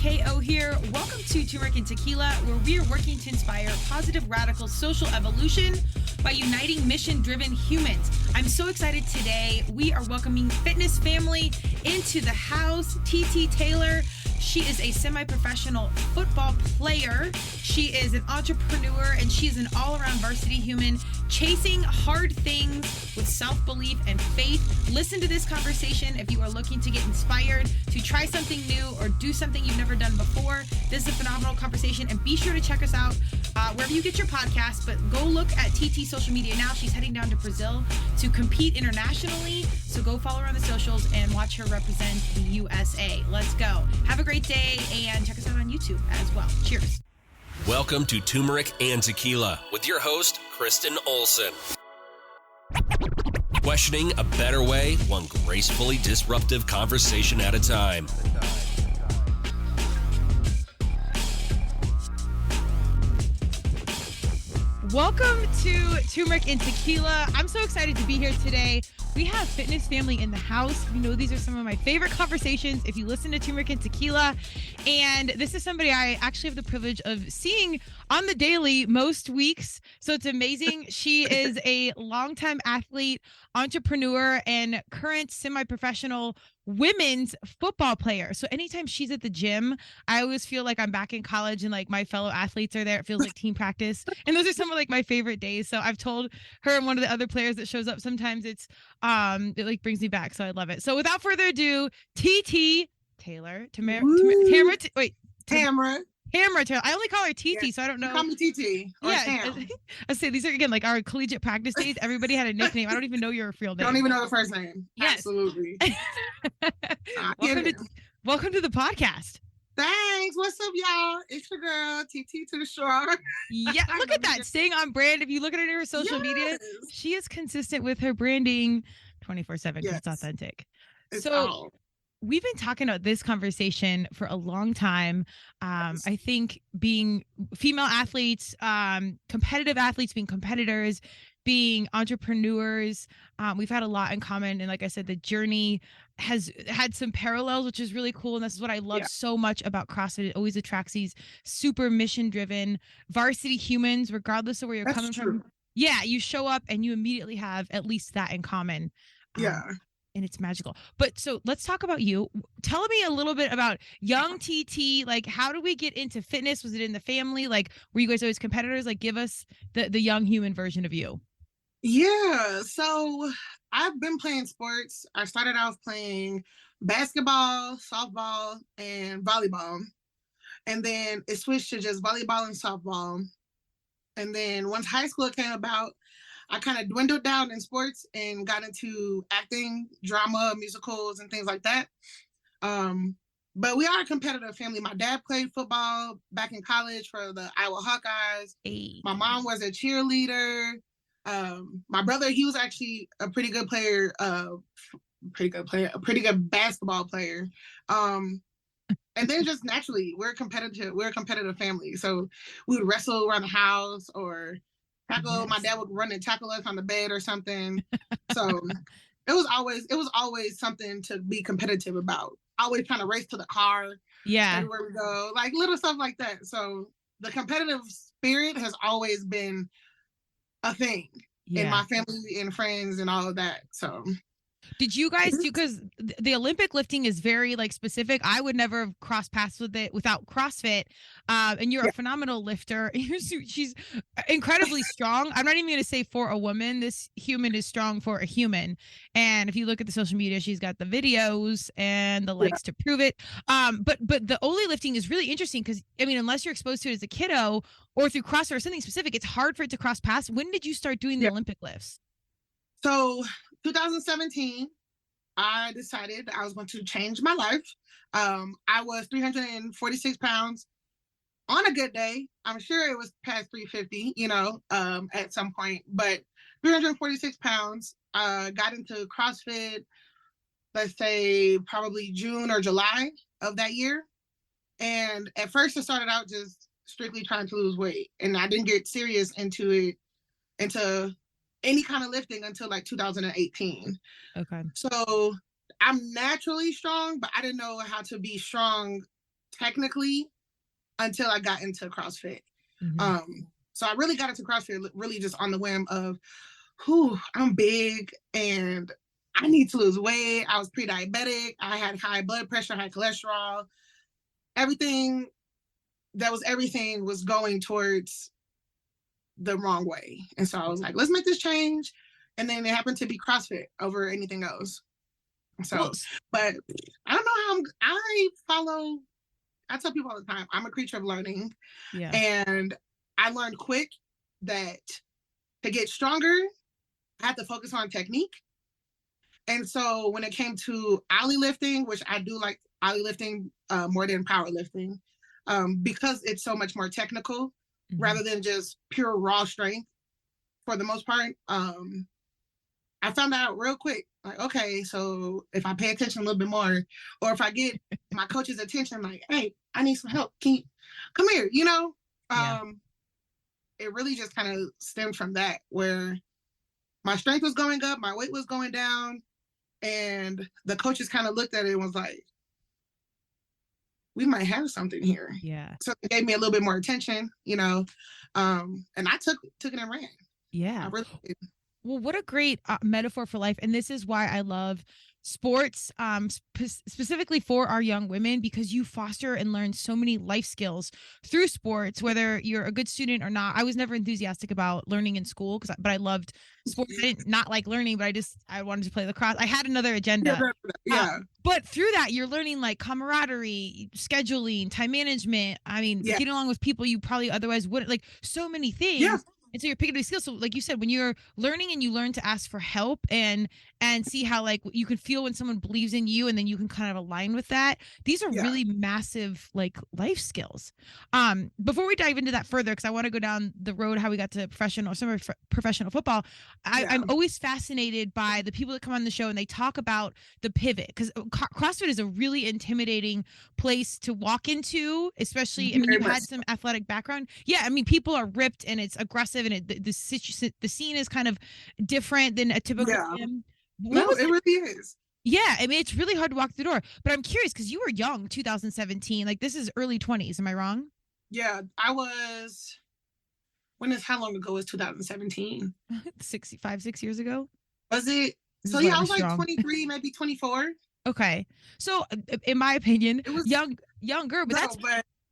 KO here. Welcome to Turmeric and Tequila, where we are working to inspire positive, radical social evolution by uniting mission-driven humans. I'm so excited today. We are welcoming fitness family into the house. T Taylor. She is a semi-professional football player. She is an entrepreneur, and she is an all-around varsity human chasing hard things with self-belief and faith. Listen to this conversation if you are looking to get inspired to try something new or do something you've never done before. This is a phenomenal conversation, and be sure to check us out wherever you get your podcast, but go look at TT's social media now. She's heading down to Brazil to compete internationally, so go follow her on the socials and watch her represent the USA. Let's go. Have a great day, and check us out on YouTube as well. Cheers. Welcome to Turmeric and Tequila with your host, Kristen Olson. Questioning a better way, one gracefully disruptive conversation at a time. Welcome to Turmeric and Tequila. I'm so excited to be here today. We have fitness family in the house. You know, these are some of my favorite conversations if you listen to Turmeric and Tequila. And this is somebody I actually have the privilege of seeing on the daily most weeks. So it's amazing. She is a longtime athlete, entrepreneur, and current semi-professional women's football player. So anytime she's at the gym, I always feel like I'm back in college and like my fellow athletes are there. It feels like team practice. And those are some of like my favorite days. So I've told her and one of the other players that shows up sometimes it like brings me back. So I love it. So without further ado, T Taylor, Tamara Taylor. I only call her TT, so I don't know. Call me TT. Yeah, I say these are again like our collegiate practice days. Everybody had a nickname. I don't even know your real name. Don't even know the first name. Yes. Absolutely. Welcome to the podcast. Thanks. What's up, y'all? It's your girl, TT to the shore. Yeah, look at that. Staying on brand. If you look at her social media, she is consistent with her branding 24/7 because it's authentic. We've been talking about this conversation for a long time. I think being female athletes, competitive athletes, being competitors, being entrepreneurs, we've had a lot in common. And like I said, the journey has had some parallels, which is really cool. And this is what I love so much about CrossFit. It always attracts these super mission-driven varsity humans, regardless of where you're coming from. Yeah, you show up and you immediately have at least that in common. And it's magical. But so let's talk about you. Tell me a little bit about young TT. Like, how do we get into fitness? Was it in the family? Like, were you guys always competitors? Like, give us the young human version of you. Yeah. So I've been playing sports. I started off playing basketball, softball, and volleyball. And then it switched to just volleyball and softball. And then once high school came about, I kind of dwindled down in sports and got into acting, drama, musicals, and things like that. But we are a competitive family. My dad played football back in college for the Iowa Hawkeyes. Hey. My mom was a cheerleader. My brother, he was actually a pretty good player, a pretty good basketball player. And then just naturally, we're a competitive family. So we would wrestle around the house or tackle. Yes. My dad would run and tackle us on the bed or something. So it was always something to be competitive about. Always trying to race to the car. Yeah. Everywhere we go. Like little stuff like that. So the competitive spirit has always been a thing in my family and friends and all of that. So did you guys do, because the Olympic lifting is very like specific. I would never have crossed paths with it without CrossFit. And you're a phenomenal lifter. She's incredibly strong. I'm not even going to say for a woman. This human is strong for a human. And if you look at the social media, she's got the videos and the likes to prove it. But the Oli lifting is really interesting because, I mean, unless you're exposed to it as a kiddo or through CrossFit or something specific, it's hard for it to cross paths. When did you start doing the Olympic lifts? So 2017, I decided I was going to change my life. I was 346 pounds on a good day. I'm sure it was past 350, at some point, but 346 pounds, got into CrossFit, let's say probably June or July of that year. And at first it started out just strictly trying to lose weight. And I didn't get serious into any kind of lifting until like 2018. Okay. So I'm naturally strong, but I didn't know how to be strong technically until I got into CrossFit. So I really got into CrossFit really just on the whim of, I'm big and I need to lose weight. I was pre-diabetic. I had high blood pressure, high cholesterol. Everything was going towards the wrong way. And so I was like, let's make this change. And then it happened to be CrossFit over anything else. So, but I don't know how I tell people all the time, I'm a creature of learning. Yeah. And I learned quick that to get stronger, I had to focus on technique. And so when it came to ollie lifting, which I do like ollie lifting more than powerlifting, because it's so much more technical rather than just pure raw strength for the most part. I found out real quick, like, okay, so if I pay attention a little bit more, or if I get my coach's attention, like, hey, I need some help. Can you come here? You know, it really just kind of stemmed from that, where my strength was going up, my weight was going down, and the coaches kind of looked at it and was like, we might have something here. Yeah. So it gave me a little bit more attention, you know, and I took it and ran. Yeah. I really did. Well, what a great metaphor for life. And this is why I love sports, specifically for our young women, because you foster and learn so many life skills through sports, whether you're a good student or not. I was never enthusiastic about learning in school, but I loved sports. I didn't not like learning, but I wanted to play lacrosse. I had another agenda. Yeah. But through that, you're learning like camaraderie, scheduling, time management. I mean, getting along with people you probably otherwise wouldn't, like so many things. Yeah. And so you're picking up these skills. So like you said, when you're learning and you learn to ask for help and see how like you can feel when someone believes in you and then you can kind of align with that. These are really massive like life skills. Before we dive into that further, because I want to go down the road how we got to professional football. I'm always fascinated by the people that come on the show and they talk about the pivot, because CrossFit is a really intimidating place to walk into, especially, I mean, you've had some athletic background. Yeah, I mean, people are ripped and it's aggressive and the scene is kind of different than a typical gym. It really is. Yeah, I mean, it's really hard to walk through the door. But I'm curious, because you were young, 2017. Like, this is early 20s. Am I wrong? Yeah, I was. How long ago was 2017? 6 years ago. Was it? So yeah, I was like 23, maybe 24. Okay. So in my opinion, it was younger, but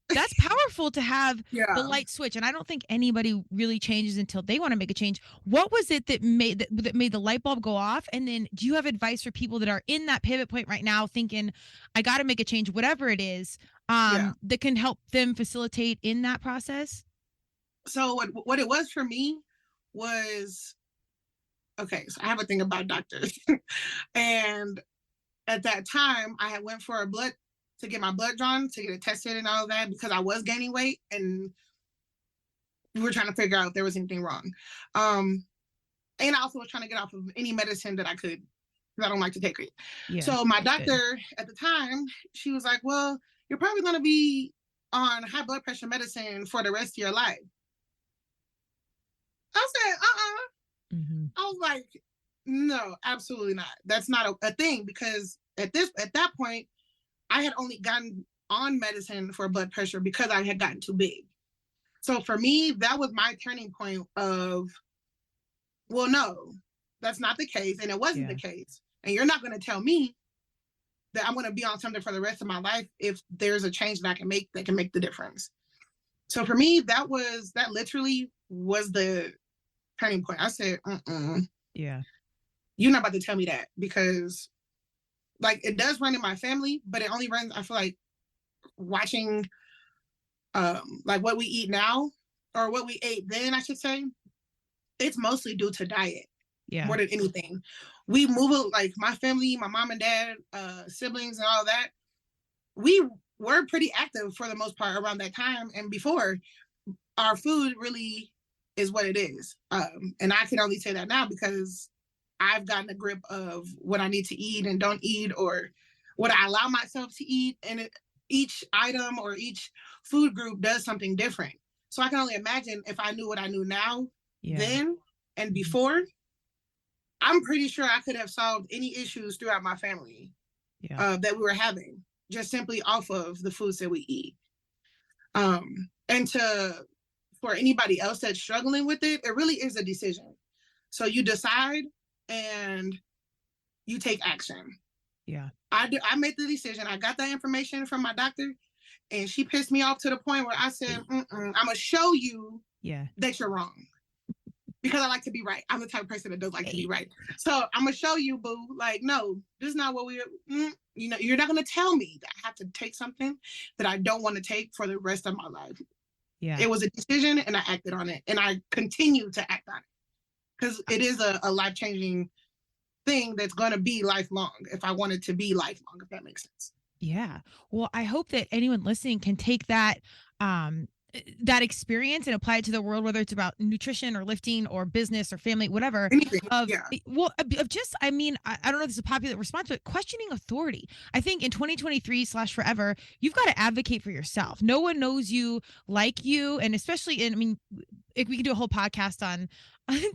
that's powerful to have the light switch. And I don't think anybody really changes until they want to make a change. What was it that made the light bulb go off? And then do you have advice for people that are in that pivot point right now thinking, I got to make a change, whatever it is, that can help them facilitate in that process? So what it was for me was, okay, so I have a thing about doctors. And at that time I had went for to get my blood drawn, to get it tested and all of that, because I was gaining weight and we were trying to figure out if there was anything wrong. And I also was trying to get off of any medicine that I could, because I don't like to take it. Yeah, so my doctor at the time, she was like, well, you're probably going to be on high blood pressure medicine for the rest of your life. I said, I was like, no, absolutely not. That's not a thing, because at that point, I had only gotten on medicine for blood pressure because I had gotten too big. So for me, that was my turning point of, well, no, that's not the case. And it wasn't the case. And you're not going to tell me that I'm going to be on something for the rest of my life if there's a change that I can make that can make the difference. So for me, that literally was the turning point. I said, yeah, you're not about to tell me that, because like it does run in my family, but it only runs, I feel like, watching like what we eat now, or what we ate then, I should say, it's mostly due to diet more than anything. We move, like my family, my mom and dad, siblings and all that, we were pretty active for the most part around that time and before. Our food really is what it is. And I can only say that now because I've gotten a grip of what I need to eat and don't eat, or what I allow myself to eat. And each item or each food group does something different. So I can only imagine if I knew what I knew now, then and before, I'm pretty sure I could have solved any issues throughout my family that we were having. just simply off of the foods that we eat. And for anybody else that's struggling with it, it really is a decision. So you decide and you take action. Yeah. I made the decision. I got that information from my doctor, and she pissed me off to the point where I said, I'm going to show you that you're wrong. Because I like to be right. I'm the type of person that does like to be right. So I'm going to show you, boo. Like, no, this is not what you're not going to tell me that I have to take something that I don't want to take for the rest of my life. Yeah. It was a decision, and I acted on it, and I continue to act on it. Because it is a life-changing thing that's going to be lifelong, if I want it to be lifelong, if that makes sense. Yeah. Well, I hope that anyone listening can take that that experience and apply it to the world, whether it's about nutrition or lifting or business or family, whatever. Anything. Of just, I mean, I don't know if this is a popular response, but questioning authority. I think in 2023/forever, you've got to advocate for yourself. No one knows you like you. And especially if we could do a whole podcast on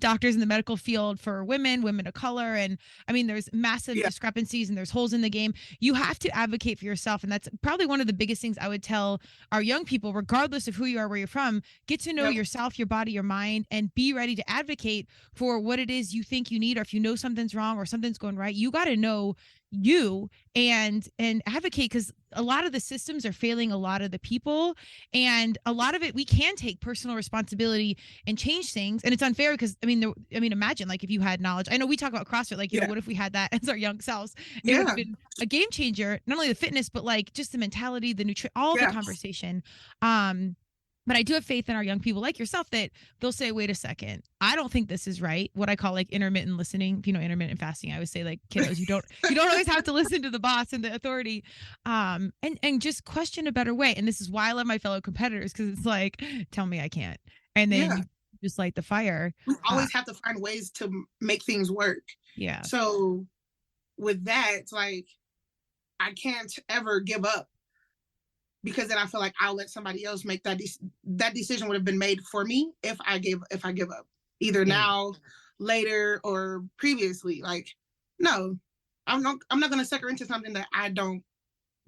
doctors in the medical field for women of color. And I mean, there's massive discrepancies and there's holes in the game. You have to advocate for yourself. And that's probably one of the biggest things I would tell our young people, regardless of who you are, where you're from. Get to know yourself, your body, your mind, and be ready to advocate for what it is you think you need. Or if you know something's wrong or something's going right, you got to know you and advocate, because a lot of the systems are failing a lot of the people, and a lot of it we can take personal responsibility and change things. And it's unfair because imagine like if you had knowledge. I know we talk about CrossFit, like you know, what if we had that as our young selves? It would have been a game changer, not only the fitness but like just the mentality, the nutrition, all the conversation. But I do have faith in our young people like yourself that they'll say, wait a second, I don't think this is right. What I call like intermittent listening. If you know intermittent fasting, I always say like, kiddos, you don't always have to listen to the boss and the authority, and just question a better way. And this is why I love my fellow competitors, because it's like, tell me I can't. And then you just light the fire. We always have to find ways to make things work. Yeah. So with that, it's like, I can't ever give up, because then I feel like I'll let somebody else make that decision would have been made for me if I give up, either now, later, or previously. Like, no, I'm not going to sucker into something that I don't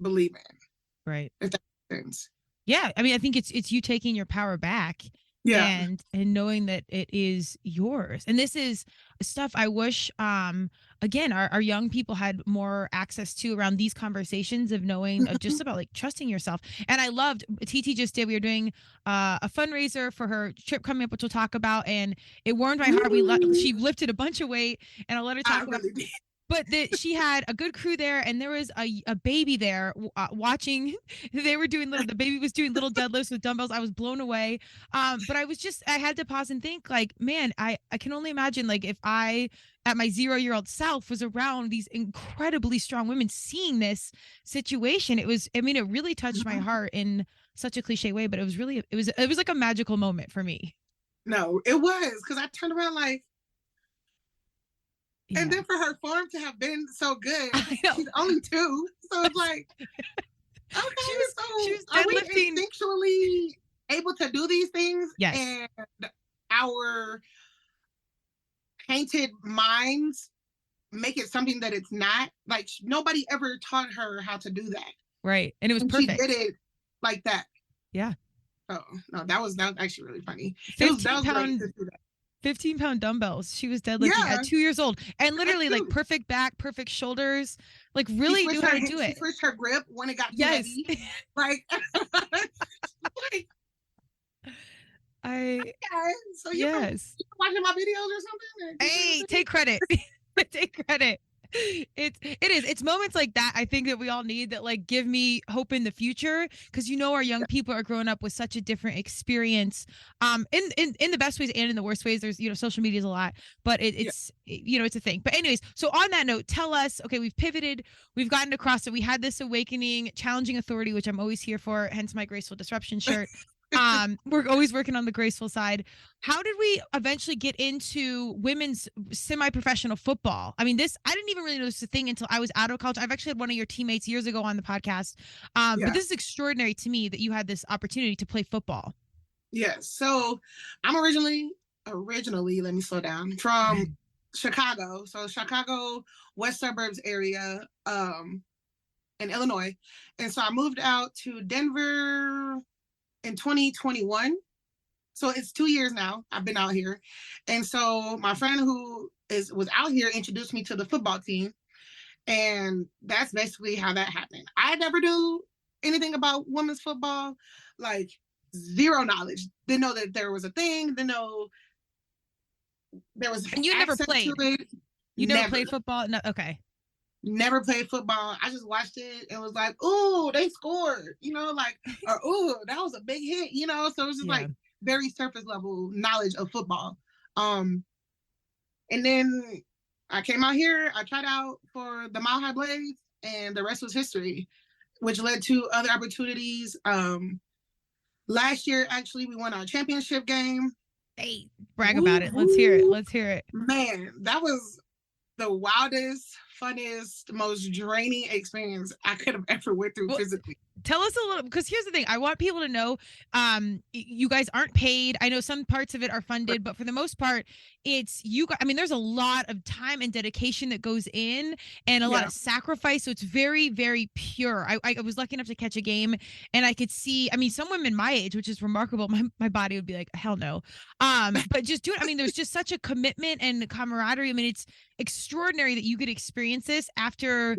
believe in. Right. If that makes sense. Yeah. I mean, I think it's you taking your power back. Yeah. And knowing that it is yours. And this is stuff I wish, again, our young people had more access to around these conversations of knowing just about like trusting yourself. And I loved TT just did. We were doing a fundraiser for her trip coming up, which we'll talk about. And it warmed my heart. She lifted a bunch of weight, and I'll let her talk about it. But she had a good crew there, and there was a baby there watching. They were doing the baby was doing little deadlifts with dumbbells. I was blown away. But I had to pause and think, like, man, I can only imagine, like, if I, at my 0-year-old self, was around these incredibly strong women seeing this situation. It really touched my heart in such a cliche way, but it was like a magical moment for me. No, it was, because I turned around like, and then for her form to have been so good, she's only 2, so it's like, okay, she was are we instinctually able to do these things? Yes. And our painted minds make it something that it's not. Like, nobody ever taught her how to do that. Right, and it was perfect. She did it like that. Yeah. Oh no, that was actually really funny. 15-pound dumbbells. She was deadlifting at 2 years old, and literally like perfect back, perfect shoulders, like really knew how to do it. She switched her grip when it got too heavy. Like, so you watching my videos or something? Hey, take credit. Take credit. It's moments like that, I think, that we all need, that like give me hope in the future, because our young people are growing up with such a different experience, in the best ways and in the worst ways. There's social media is a lot, but it's it's a thing. But anyways, so on that note, tell us, okay, we've pivoted, we've gotten across it, we had this awakening, challenging authority, which I'm always here for, hence my graceful disruption shirt. We're always working on the graceful side. How did we eventually get into women's semi-professional football? I mean, I didn't even really know this was a thing until I was out of college. I've actually had one of your teammates years ago on the podcast. But this is extraordinary to me that you had this opportunity to play football. Yes. So I'm originally, let me slow down, from Chicago. So Chicago, West Suburbs area. And in Illinois. And so I moved out to Denver in 2021. So it's 2 years now. I've been out here. And so my friend who was out here introduced me to the football team. And that's basically how that happened. I never knew anything about women's football, like zero knowledge. Didn't know that there was a thing, didn't know there was. And you never played? You never played football? No, okay. Never played football. I just watched it and was like, "Ooh, they scored," like, or "Ooh, that was a big hit," So it was just like very surface level knowledge of football. And then I came out here. I tried out for the Mile High Blades, and the rest was history, which led to other opportunities. Last year, actually, we won our championship game. Hey, brag about it. Let's hear it. Let's hear it. Man, that was the wildest, funnest, most draining experience I could have ever went through physically. Tell us a little, because here's the thing. I want people to know, you guys aren't paid. I know some parts of it are funded, but for the most part, it's you. I mean, there's a lot of time and dedication that goes in and a lot of sacrifice. So it's very, very pure. I was lucky enough to catch a game and I could see, I mean, some women my age, which is remarkable. My body would be like, hell no. But just do it. I mean, there's just such a commitment and camaraderie. I mean, it's extraordinary that you could experience this after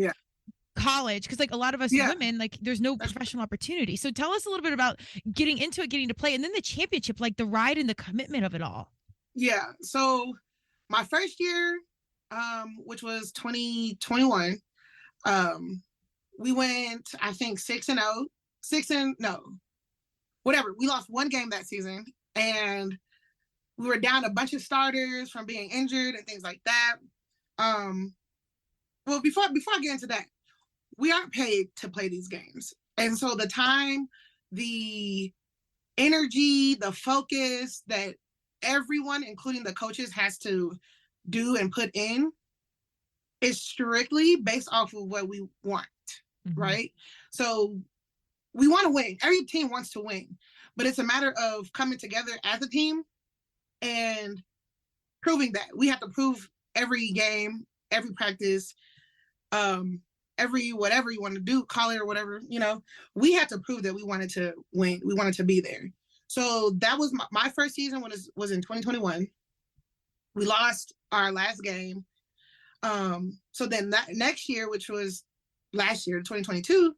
college, because like a lot of us women, like there's no professional opportunity. So tell us a little bit about getting into it, getting to play, and then the championship, like the ride and the commitment of it all. Yeah. So my first year, which was 2021, we went, I think 6-0, whatever. We lost one game that season, and we were down a bunch of starters from being injured and things like that. Well, before I get into that, we aren't paid to play these games. And so the time, the energy, the focus that everyone, including the coaches, has to do and put in is strictly based off of what we want, right? So we want to win. Every team wants to win, but it's a matter of coming together as a team and proving that. We have to prove every game, every practice, every whatever you want to do, call it or whatever, we had to prove that we wanted to win. We wanted to be there. So that was my first season was in 2021. We lost our last game. So then that next year, which was last year, 2022,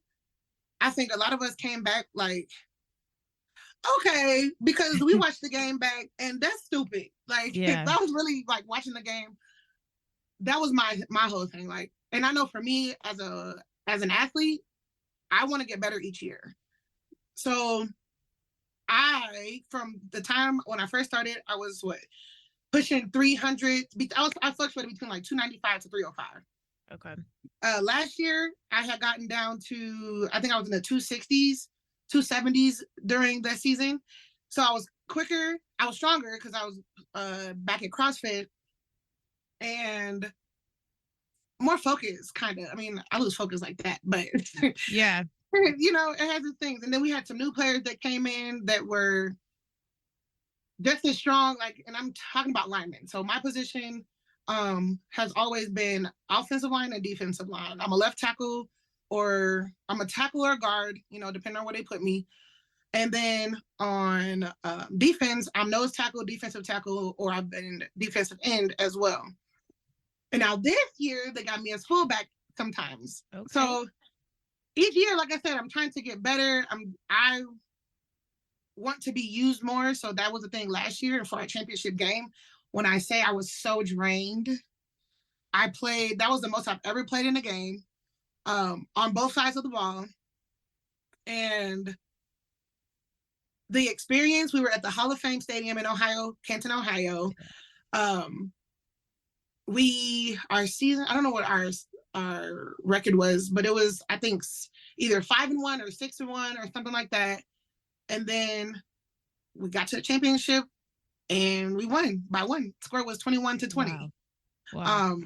I think a lot of us came back like, okay, because we watched the game back and that's stupid. Like, that was really like watching the game. That was my whole thing. Like, and I know for me as an athlete, I want to get better each year. So from the time when I first started, I was pushing 300. I fluctuated between like 295 to 305. Okay. Last year, I had gotten down to, I think I was in the 260s, 270s during that season. So I was quicker. I was stronger because I was back at CrossFit and more focused, kind of. I mean, I lose focus like that, but yeah, it has its things. And then we had some new players that came in that were just as strong. Like, and I'm talking about linemen. So my position has always been offensive line and defensive line. I'm a left tackle, or I'm a tackle or guard, depending on where they put me. And then on defense, I'm nose tackle, defensive tackle, or I've been defensive end as well. And now this year, they got me as fullback sometimes. Okay. So each year, like I said, I'm trying to get better. I want to be used more. So that was the thing last year for our championship game. When I say I was so drained, that was the most I've ever played in a game, on both sides of the ball. And the experience, we were at the Hall of Fame Stadium in Ohio, Canton, Ohio. Our season, I don't know what our record was, but it was, I think, either 5-1 or 6-1 or something like that. And then we got to the championship and we won by 1. The score was 21-20. Wow.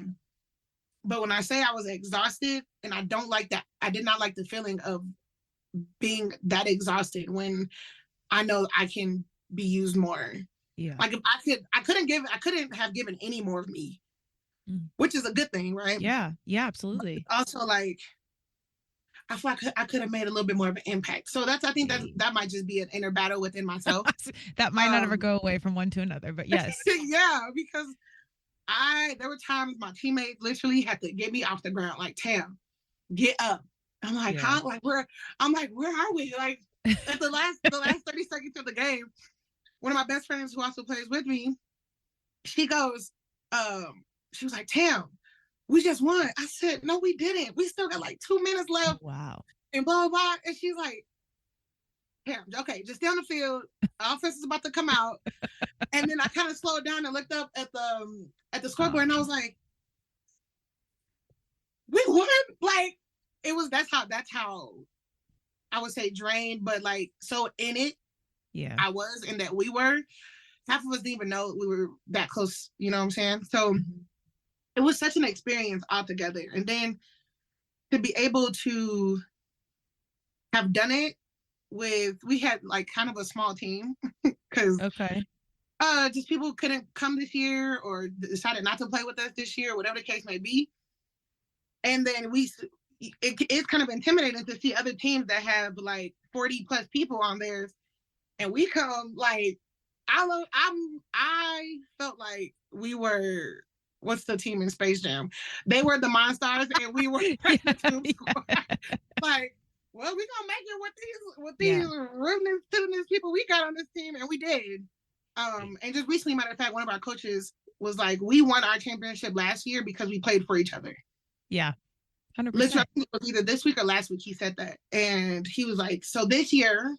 But when I say I was exhausted, and I don't like that, I did not like the feeling of being that exhausted when I know I can be used more. Yeah. Like if I couldn't have given any more of me. Which is a good thing, right? Yeah, absolutely. But also, like, I feel like I could have made a little bit more of an impact. So I think that might just be an inner battle within myself. That might not ever go away from one to another, but yes. Yeah, because there were times my teammates literally had to get me off the ground, like, Tam, get up. I'm like, how? Like, where are we? Like, at the last 30 seconds of the game, one of my best friends who also plays with me, she goes, she was like, Tam, we just won. I said, no, we didn't. We still got like 2 minutes left. Wow. And blah, blah, blah. And she's like, Tam, okay, just stay on the field. Offense is about to come out. And then I kind of slowed down and looked up at the scoreboard, and I was like, we won? Like, that's how I would say drained, but like so in it. Yeah. I was, and that we were. Half of us didn't even know we were that close, you know what I'm saying? So it was such an experience altogether. And then to be able to have done it we had like kind of a small team because just people couldn't come this year or decided not to play with us this year, whatever the case may be. And then it's kind of intimidating to see other teams that have like 40 plus people on theirs, and we come like I felt like we were, what's the team in Space Jam? They were the Monstars and we were like, well, we're gonna make it with these rudeness, silliness people we got on this team, and we did. And just recently, matter of fact, one of our coaches was like, we won our championship last year because we played for each other. Yeah. 100%. Literally, it was either this week or last week he said that. And he was like, so this year,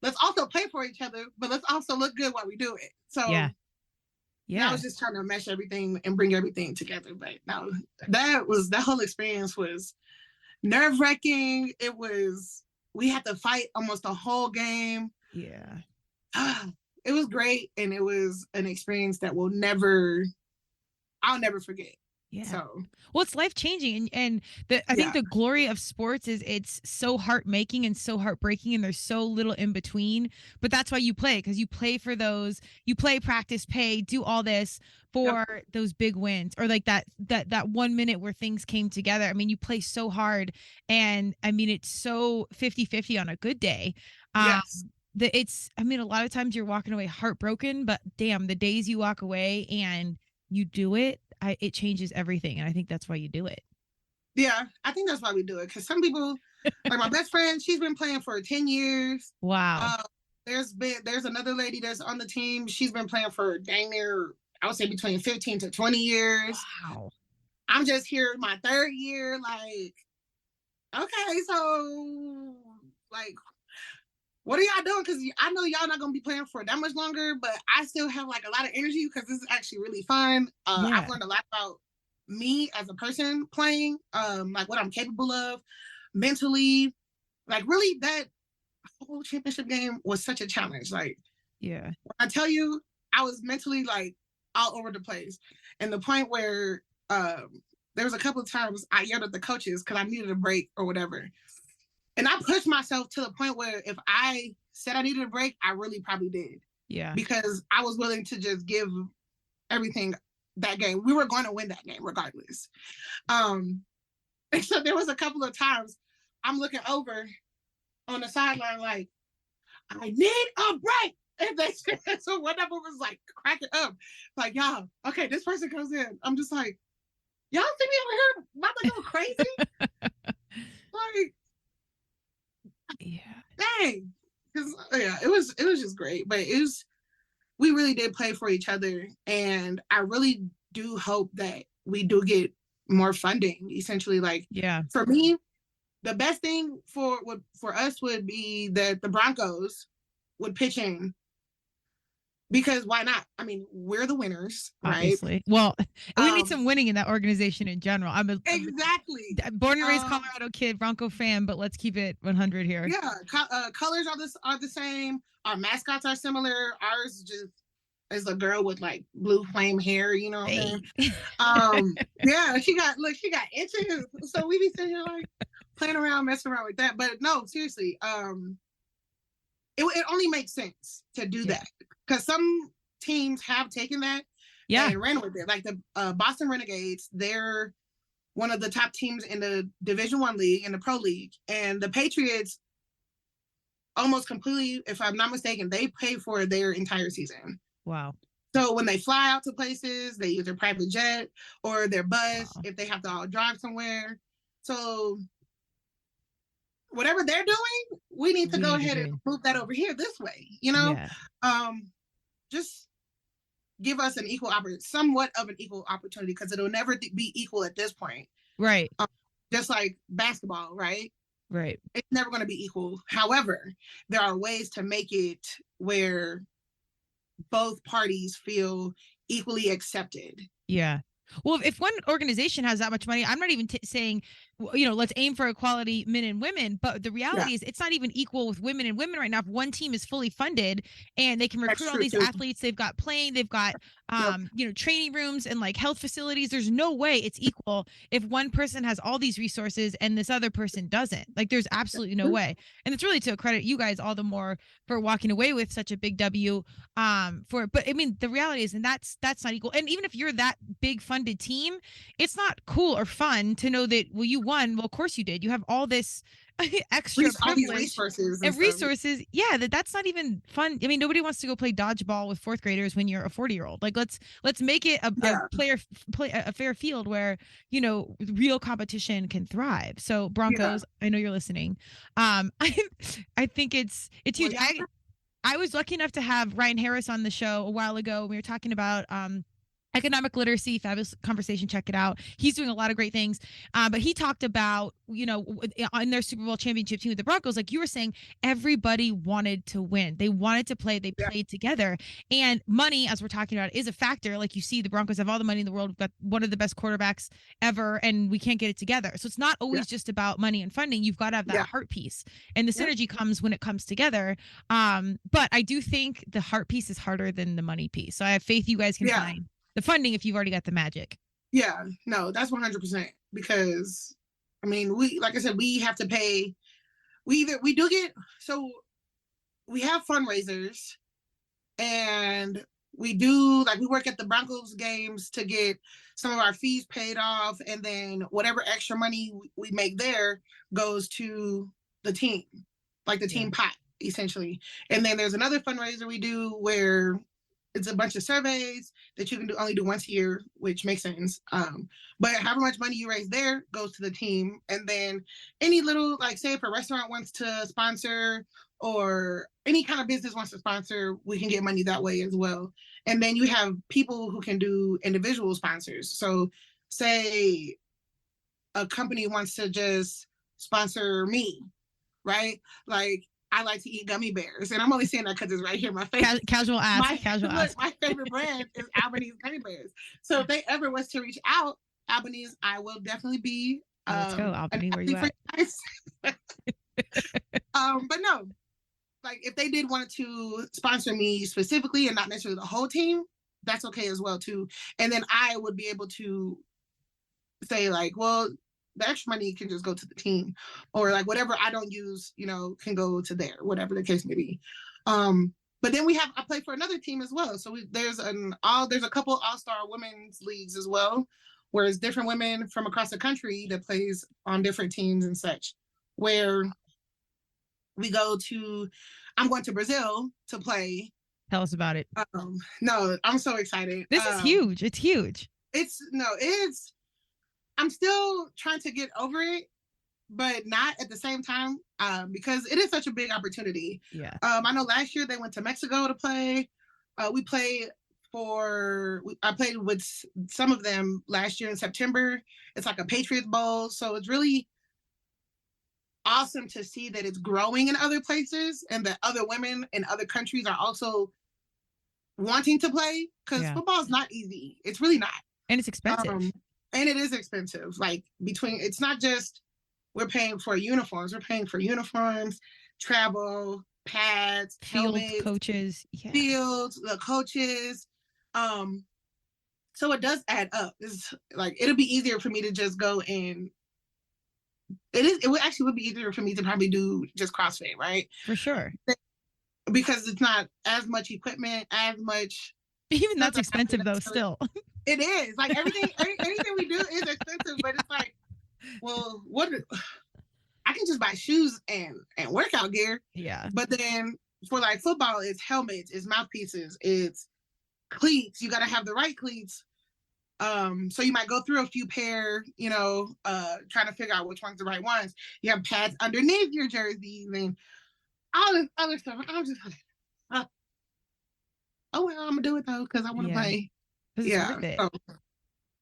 let's also play for each other, but let's also look good while we do it. So I was just trying to mesh everything and bring everything together. But no, that whole experience was nerve-wracking. We had to fight almost the whole game. Yeah. It was great, and it was an experience that I'll never forget. Yeah. So, well, it's life changing, and I think the glory of sports is it's so heart-making and so heartbreaking, and there's so little in between. But that's why you play, because you play for those. You play, practice, pay, do all this for those big wins, or like that 1 minute where things came together. I mean, you play so hard, and I mean, it's so 50-50 on a good day. Yes. A lot of times you're walking away heartbroken, but damn, the days you walk away and you do it, it changes everything. And I think that's why you do it. Yeah, I think that's why we do it. Because some people, like my best friend, she's been playing for 10 years. Wow. There's another lady that's on the team. She's been playing for dang near, I would say between 15 to 20 years. Wow. I'm just here my third year. Like, okay, so like, what are y'all doing? Because I know y'all not going to be playing for that much longer, but I still have like a lot of energy because this is actually really fun. I've learned a lot about me as a person playing, like what I'm capable of mentally. Like really, that whole championship game was such a challenge. Like, when I tell you, I was mentally like all over the place. And the point where there was a couple of times I yelled at the coaches because I needed a break or whatever. And I pushed myself to the point where if I said I needed a break, I really probably did. Yeah. Because I was willing to just give everything that game. We were going to win that game regardless. And so there was a couple of times I'm looking over on the sideline like, I need a break. And so one of them was like cracking up. Like, y'all, okay, this person comes in. I'm just like, y'all see me over here about to go crazy? Like, dang. It was just great. But we really did play for each other. And I really do hope that we do get more funding, essentially. Like, for me, the best thing for us would be that the Broncos would pitch in. Because why not? I mean, we're the winners, obviously. Right? Well, we need some winning in that organization in general. I'm exactly born and raised Colorado kid, Bronco fan, but let's keep it 100 here. Yeah, colors are the same. Our mascots are similar. Ours just is a girl with like blue flame hair. You know what I mean? Yeah, she got inches. So we be sitting here like playing around, messing around with that. But no, seriously, it only makes sense to do that. Because some teams have taken that and ran with it. Like the Boston Renegades, their one of the top teams in the Division I league, in the Pro League. And the Patriots almost completely, if I'm not mistaken, they pay for their entire season. Wow. So when they fly out to places, they use their private jet or their bus if they have to all drive somewhere. So whatever they're doing, we need to go ahead and move that over here this way, you know? Yeah. Just give us an equal opportunity, somewhat of an equal opportunity, because it'll never be equal at this point. Right. Just like basketball, right? Right. It's never going to be equal. However, there are ways to make it where both parties feel equally accepted. Yeah. Well, if one organization has that much money, I'm not even saying, you know, let's aim for equality, men and women. But the reality is it's not even equal with women and women right now. If one team is fully funded and they can recruit all these athletes, they've got playing, they've got, you know, training rooms and like health facilities. There's no way it's equal if one person has all these resources and this other person doesn't. Like, there's absolutely no way. And it's really to credit you guys all the more for walking away with such a big W for it. But I mean, the reality is, and that's not equal. And even if you're that big funded team, it's not cool or fun to know that, well, you won. Well, of course you did. You have all this extra all these resources and resources. Yeah, that's not even fun. I mean, nobody wants to go play dodgeball with fourth graders when you're a 40-year-old. Like, let's make it a fair field where, you know, real competition can thrive. So Broncos, I know you're listening. I think it's huge. I was lucky enough to have Ryan Harris on the show a while ago. We were talking about economic literacy, fabulous conversation. Check it out. He's doing a lot of great things. But he talked about, you know, in their Super Bowl championship team with the Broncos, like you were saying, everybody wanted to win. They wanted to play. They played together. And money, as we're talking about, is a factor. Like, you see, the Broncos have all the money in the world. We've got one of the best quarterbacks ever, and we can't get it together. So it's not always just about money and funding. You've got to have that heart piece. And the synergy comes when it comes together. But I do think the heart piece is harder than the money piece. So I have faith you guys can find the funding if you've already got the magic. Yeah, no, that's 100%, because I mean, like I said, we have to pay. We have fundraisers, and we work at the Broncos games to get some of our fees paid off, and then whatever extra money we make there goes to the team, like the team pot, essentially. And then there's another fundraiser we do where it's a bunch of surveys that you can only do once a year, which makes sense. But however much money you raise there goes to the team. And then any little, like, say if a restaurant wants to sponsor or any kind of business wants to sponsor, we can get money that way as well. And then you have people who can do individual sponsors. So say a company wants to just sponsor me, right? Like, I like to eat gummy bears, and I'm only saying that because it's right here in my face. Casual ask. My favorite brand is Albanese gummy bears. So if they ever was to reach out, Albanese, I will definitely be. Let's go, Albany. Where you at? But no, like, if they did want to sponsor me specifically and not necessarily the whole team, that's okay as well too. And then I would be able to say, like, well, the extra money can just go to the team, or like whatever I don't use, you know, can go to there, whatever the case may be. But then I play for another team as well. So there's a couple all-star women's leagues as well, where it's different women from across the country that plays on different teams and such, where I'm going to Brazil to play. Tell us about it. No, I'm so excited. This is huge. It's huge. I'm still trying to get over it, but not at the same time, because it is such a big opportunity. Yeah. I know last year they went to Mexico to play. I played with some of them last year in September. It's like a Patriots Bowl. So it's really awesome to see that it's growing in other places and that other women in other countries are also wanting to play, because football is not easy. It's really not. And it's expensive. And it is expensive. Like, it's not just we're paying for uniforms. We're paying for uniforms, travel, pads, helmets, coaches, fields, the coaches. So it does add up. It's like, it'll be easier for me to just go and it would be easier for me to probably do just CrossFit, right? For sure. Because it's not as much equipment, as much. Even that's expensive though, still. It is like anything we do is expensive, but it's like, well, I can just buy shoes and workout gear. Yeah. But then for like football, it's helmets, it's mouthpieces, it's cleats. You got to have the right cleats. So you might go through a few pair, trying to figure out which one's the right ones. You have pads underneath your jerseys and all this other stuff. I'm just like, oh well, I'm gonna do it though because I want to play. Yeah, worth it. So,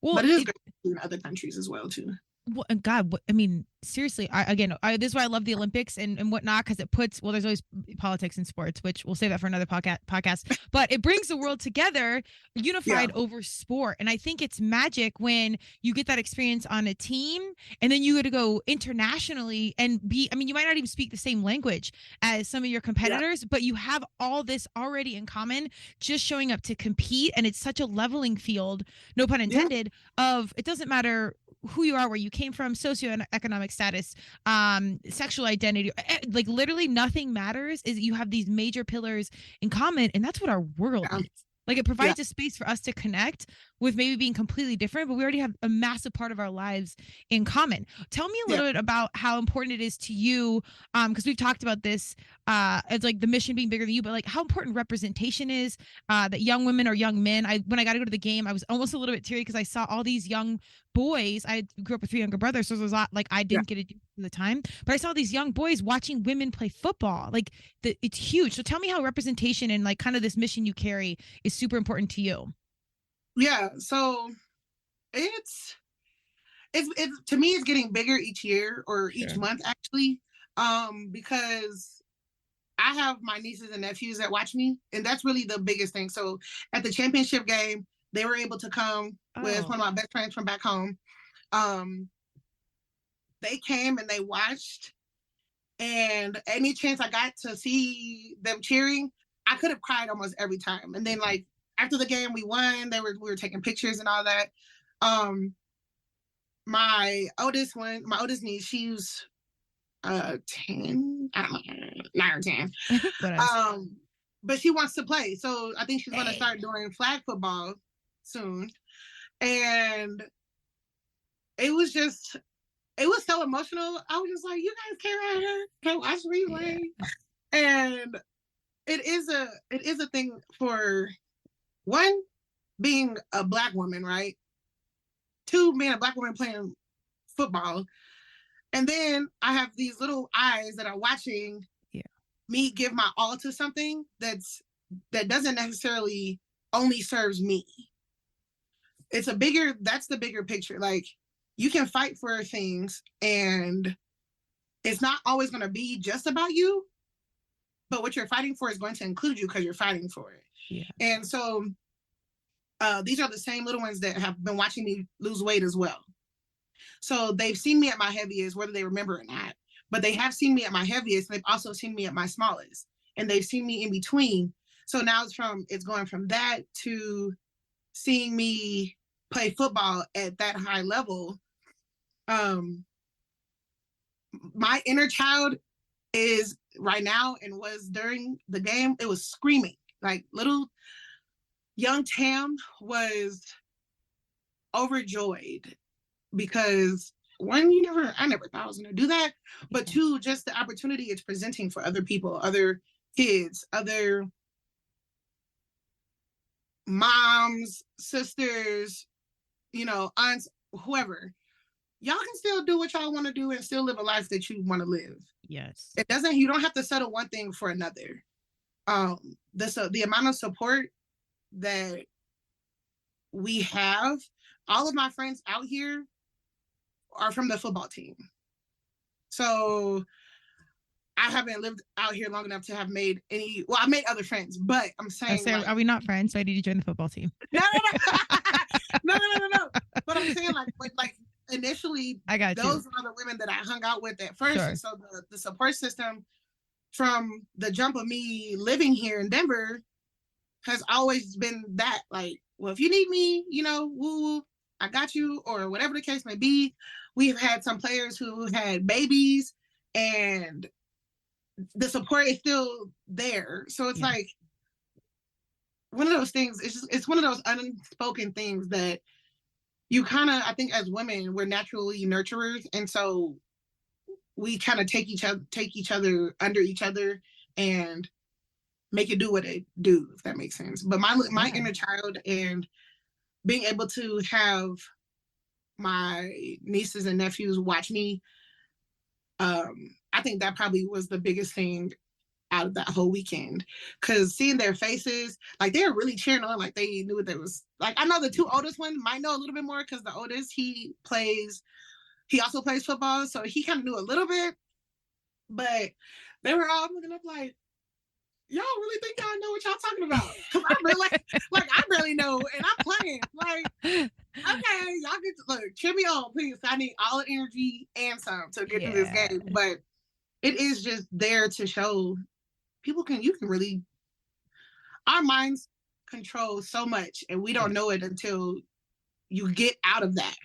well, but it is great in other countries as well too. Well, God, I mean, seriously, this is why I love the Olympics and whatnot, because it puts, there's always politics in sports, which we'll save that for another podcast, but it brings the world together, unified over sport. And I think it's magic when you get that experience on a team and then you get to go internationally and you might not even speak the same language as some of your competitors, but you have all this already in common, just showing up to compete. And it's such a leveling field, no pun intended, of it doesn't matter who you are, where you came from, socioeconomic status, sexual identity, like literally nothing matters. Is you have these major pillars in common, and that's what our world is. Like it provides a space for us to connect with maybe being completely different, but we already have a massive part of our lives in common. Tell me a little bit about how important it is to you, because we've talked about this as like the mission being bigger than you, but like how important representation is, that young women or young men. When I got to go to the game, I was almost a little bit teary because I saw all these young boys. I grew up with 3 younger brothers, so there was a lot like I didn't get to do at the time, but I saw these young boys watching women play football. Like it's huge. So tell me how representation and like kind of this mission you carry is super important to you. Yeah, so it's to me it's getting bigger each year or each month actually, because I have my nieces and nephews that watch me, and that's really the biggest thing. So at the championship game, they were able to come with one of my best friends from back home. They came and they watched, and any chance I got to see them cheering, I could have cried almost every time. And then like after the game we won, we were taking pictures and all that. My oldest niece, she's 10, I don't know, 9 or 10. But she wants to play. So I think she's gonna start doing flag football soon. And it was so emotional. I was just like, you guys came out here, can watch me play. And it is a thing for one, being a Black woman, right? 2, being a Black woman playing football. And then I have these little eyes that are watching me give my all to something that doesn't necessarily only serves me. That's the bigger picture. Like you can fight for things and it's not always going to be just about you, but what you're fighting for is going to include you because you're fighting for it. Yeah. And so these are the same little ones that have been watching me lose weight as well. So they've seen me at my heaviest, whether they remember or not, but they have seen me at my heaviest. And they've also seen me at my smallest, and they've seen me in between. So now it's going from that to seeing me play football at that high level. My inner child is right now, and was during the game, it was screaming. Like little young Tam was overjoyed because one, I never thought I was going to do that, but 2, just the opportunity it's presenting for other people, other kids, other moms, sisters, aunts, whoever. Y'all can still do what y'all want to do and still live a life that you want to live. Yes. You don't have to settle one thing for another. The amount of support that we have, all of my friends out here are from the football team. So I haven't lived out here long enough to have made any. Well, I made other friends, but I'm saying, are we not friends? So I need to join the football team. No. No. But I'm saying like initially, those are the women that I hung out with at first. Sure. So the support system from the jump of me living here in Denver has always been that. Like, well, if you need me, woo, I got you, or whatever the case may be. We've had some players who had babies, and the support is still there. So it's like, one of those things. It's one of those unspoken things that you kind of, I think, as women, we're naturally nurturers, and so we kind of take each other under each other and make it do what it do, if that makes sense. But my inner child and being able to have my nieces and nephews watch me, I think that probably was the biggest thing out of that whole weekend, because seeing their faces, like they were really cheering on, like they knew what there was. Like I know the two oldest ones might know a little bit more because the oldest, he also plays football, so he kind of knew a little bit, but they were all looking up like, y'all really think y'all know what y'all talking about? Because I really, like, I barely know, and I'm playing. Like, okay, y'all get to, look, cheer me on, please. I need all the energy and some to get through this game. But it is just there to show you can really, our minds control so much, and we don't know it until you get out of that.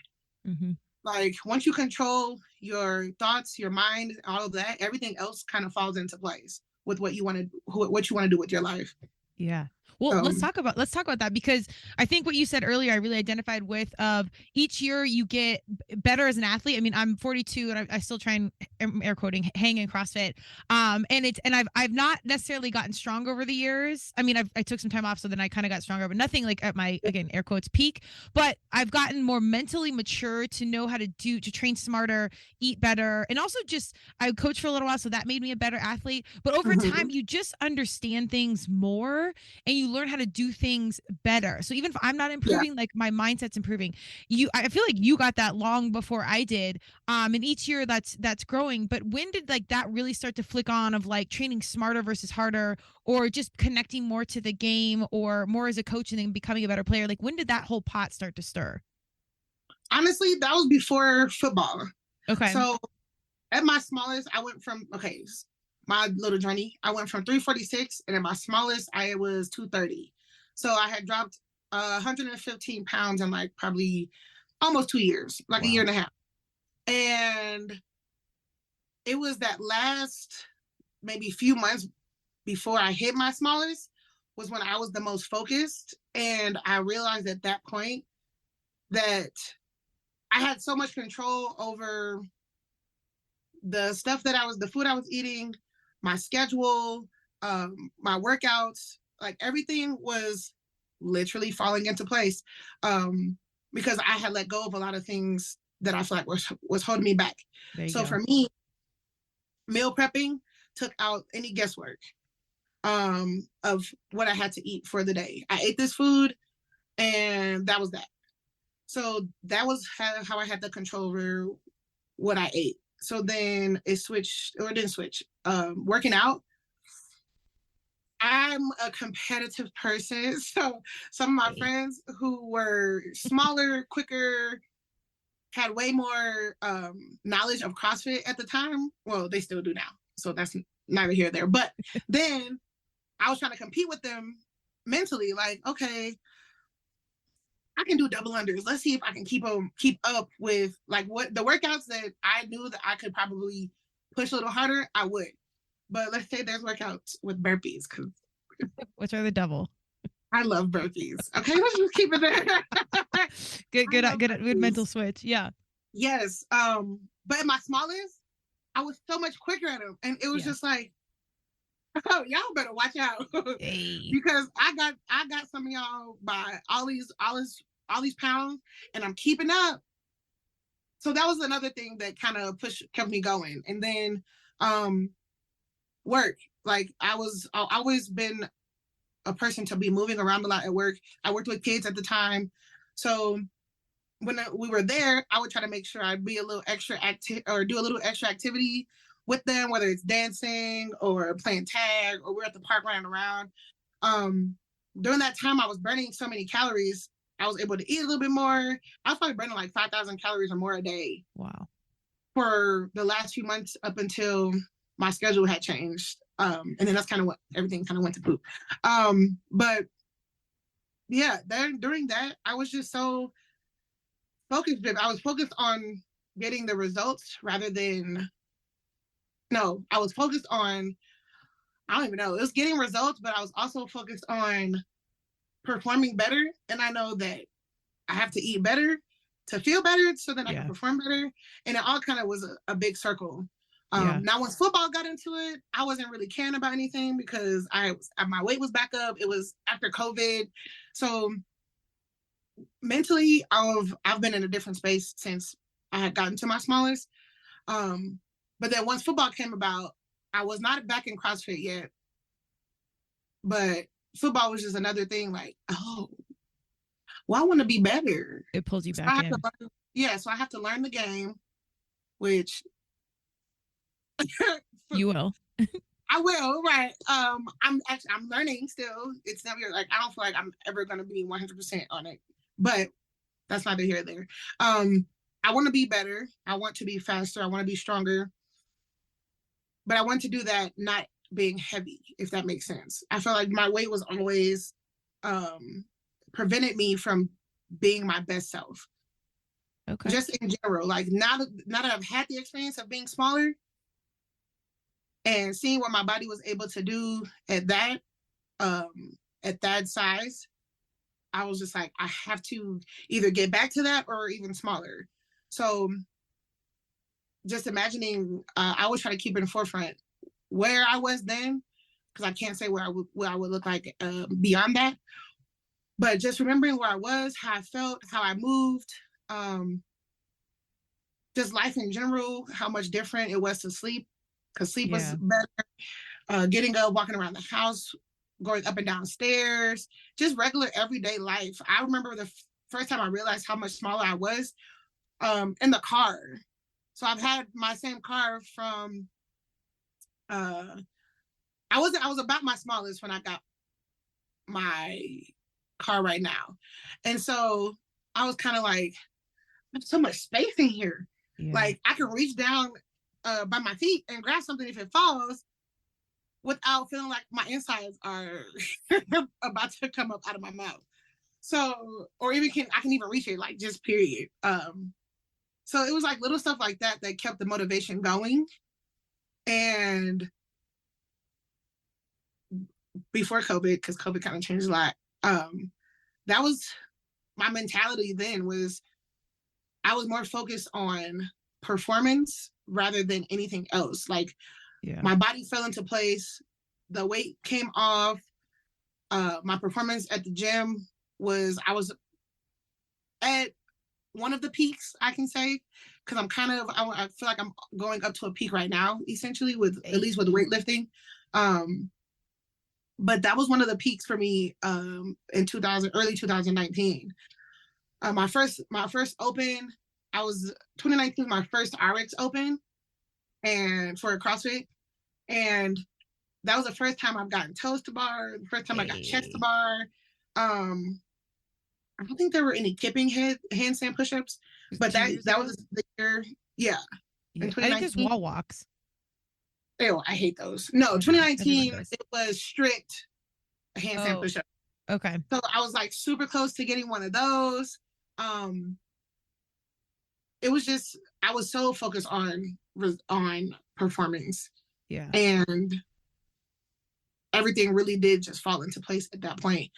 Mm-hmm. Like, once you control your thoughts, your mind, all of that, everything else kind of falls into place with what you want to do with your life. Yeah. Well, let's talk about that, because I think what you said earlier, I really identified with. Of each year you get better as an athlete. I mean, I'm 42 and I still try and, air quoting, hang in CrossFit. And I've not necessarily gotten stronger over the years. I mean, I took some time off, so then I kind of got stronger, but nothing like at my, again, air quotes, peak. But I've gotten more mentally mature to know how to train smarter, eat better, and also just I coached for a little while, so that made me a better athlete. But over time, you just understand things more, and you learn how to do things better. So even if I'm not improving, like my mindset's improving. I feel like you got that long before I did. And each year that's growing. But when did like that really start to flick on, of like training smarter versus harder, or just connecting more to the game, or more as a coach and then becoming a better player? Like, when did that whole pot start to stir? Honestly, that was before football. Okay. So at my smallest, I went from, my little journey, I went from 346, and at my smallest, I was 230. So I had dropped 115 pounds in like probably almost 2 years, like a year and a half. And it was that last maybe few months before I hit my smallest was when I was the most focused. And I realized at that point that I had so much control over the food I was eating, my schedule, my workouts, like everything was literally falling into place, because I had let go of a lot of things that I feel like was holding me back. So for me, meal prepping took out any guesswork of what I had to eat for the day. I ate this food, and that was that. So that was how I had the control over what I ate. So then it didn't switch. Working out, I'm a competitive person. So some of my friends who were smaller, quicker, had way more knowledge of CrossFit at the time. Well, they still do now. So that's neither here nor there. But then I was trying to compete with them mentally, like, okay, I can do double unders. Let's see if I can keep up with like what the workouts that I knew that I could probably push a little harder, I would. But let's say there's workouts with burpees, because which are the devil. I love burpees. Okay, let's just keep it there. good mental switch. Yeah. Yes. But at my smallest, I was so much quicker at them, and it was just like, oh, y'all better watch out. Because I got some of y'all by all these pounds, and I'm keeping up. So that was another thing that kind of kept me going. And then work. Like I've always been a person to be moving around a lot at work. I worked with kids at the time. So when we were there, I would try to make sure I'd be a little extra or do a little extra activity with them, whether it's dancing or playing tag, or we're at the park running around. During that time, I was burning so many calories. I was able to eat a little bit more. I was probably burning like 5,000 calories or more a day. Wow. For the last few months up until my schedule had changed. And then that's kind of what everything kind of went to poop. But yeah, during that, I was just so focused. I was focused on getting the results rather than, no, I was focused on, I don't even know, it was getting results, but I was also focused on performing better, and I know that I have to eat better to feel better so that I can perform better. And it all kind of was a big circle. Now, once football got into it, I wasn't really caring about anything because my weight was back up. It was after COVID. So mentally, I've been in a different space since I had gotten to my smallest. But then once football came about, I was not back in CrossFit yet. But football was just another thing like, oh, well, I want to be better. It pulls you back in. So I have to learn the game, which you will. I will, right. I'm learning still. It's never like, I don't feel like I'm ever going to be 100% on it, but that's neither here or there. I want to be better. I want to be faster. I want to be stronger, but I want to do that not being heavy, if that makes sense. I feel like my weight was always prevented me from being my best self. Okay. Just in general, like now that I've had the experience of being smaller and seeing what my body was able to do at that size, I was just like, I have to either get back to that or even smaller. So just imagining, I always try to keep in the forefront where I was then, because I can't say what I would look like beyond that. But just remembering where I was, how I felt, how I moved, just life in general, how much different it was to sleep, because sleep was better. Getting up, walking around the house, going up and down stairs, just regular everyday life. I remember the first time I realized how much smaller I was in the car. So I've had my same car from, I was about my smallest when I got my car right now. And so I was kind of like, there's so much space in here. Yeah. Like I can reach down by my feet and grab something if it falls without feeling like my insides are about to come up out of my mouth. So, or even I can even reach it, like just period. So it was like little stuff like that that kept the motivation going. And before COVID, because COVID kind of changed a lot, that was my mentality then. Was I was more focused on performance rather than anything else. Like my body fell into place, the weight came off, my performance at the gym I was at one of the peaks, I can say, because I feel like I'm going up to a peak right now, essentially, at least with weightlifting. But that was one of the peaks for me in early 2019. My first open, 2019 was my first RX open, and for a CrossFit, and that was the first time I've gotten toes to bar, the first time I got chest to bar. I don't think there were any kipping handstand push-ups, but that was the year, I think there's wall walks. Ew, I hate those. No, 2019 it was strict handstand push-ups. Okay. So I was like super close to getting one of those. It was just, I was so focused on performance. Yeah. And everything really did just fall into place at that point.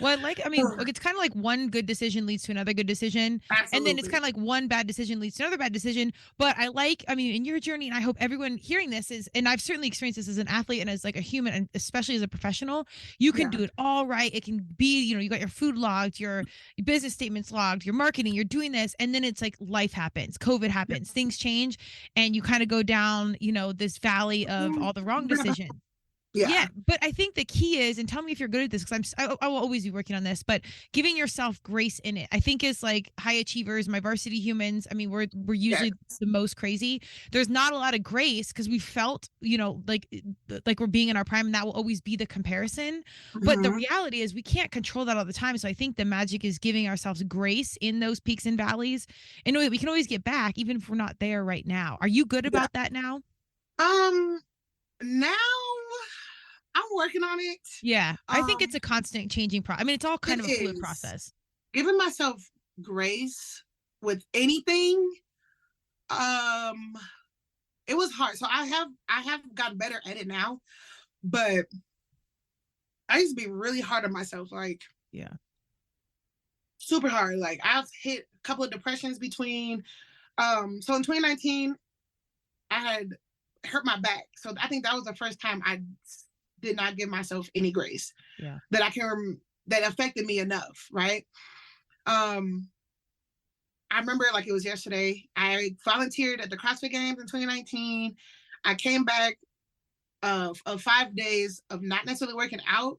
Well, it's kind of like one good decision leads to another good decision. Absolutely. And then it's kind of like one bad decision leads to another bad decision. But in your journey, and I hope everyone hearing this and I've certainly experienced this as an athlete and as like a human, and especially as a professional, you can do it all right. It can be, you got your food logged, your business statements logged, your marketing, you're doing this. And then it's like life happens, COVID happens, things change, and you kind of go down, this valley of all the wrong decisions. Yeah, but I think the key is, and tell me if you're good at this, because I will always be working on this, but giving yourself grace in it, I think, is like high achievers, my varsity humans. I mean, we're usually the most crazy. There's not a lot of grace because we felt, like we're being in our prime, and that will always be the comparison. Mm-hmm. But the reality is we can't control that all the time. So I think the magic is giving ourselves grace in those peaks and valleys, and we can always get back, even if we're not there right now. Are you good about that now? Now I'm working on it. Yeah, I think it's a constant changing process. I mean, it's all kind of a fluid process. Giving myself grace with anything, it was hard. So I have gotten better at it now, but I used to be really hard on myself. Like Yeah. Super hard. Like I've hit a couple of depressions between, so in 2019, I had hurt my back. So I think that was the first time I did not give myself any grace. Yeah. That I can, that affected me enough. Right. I remember like it was yesterday. I volunteered at the CrossFit Games in 2019. I came back of 5 days of not necessarily working out,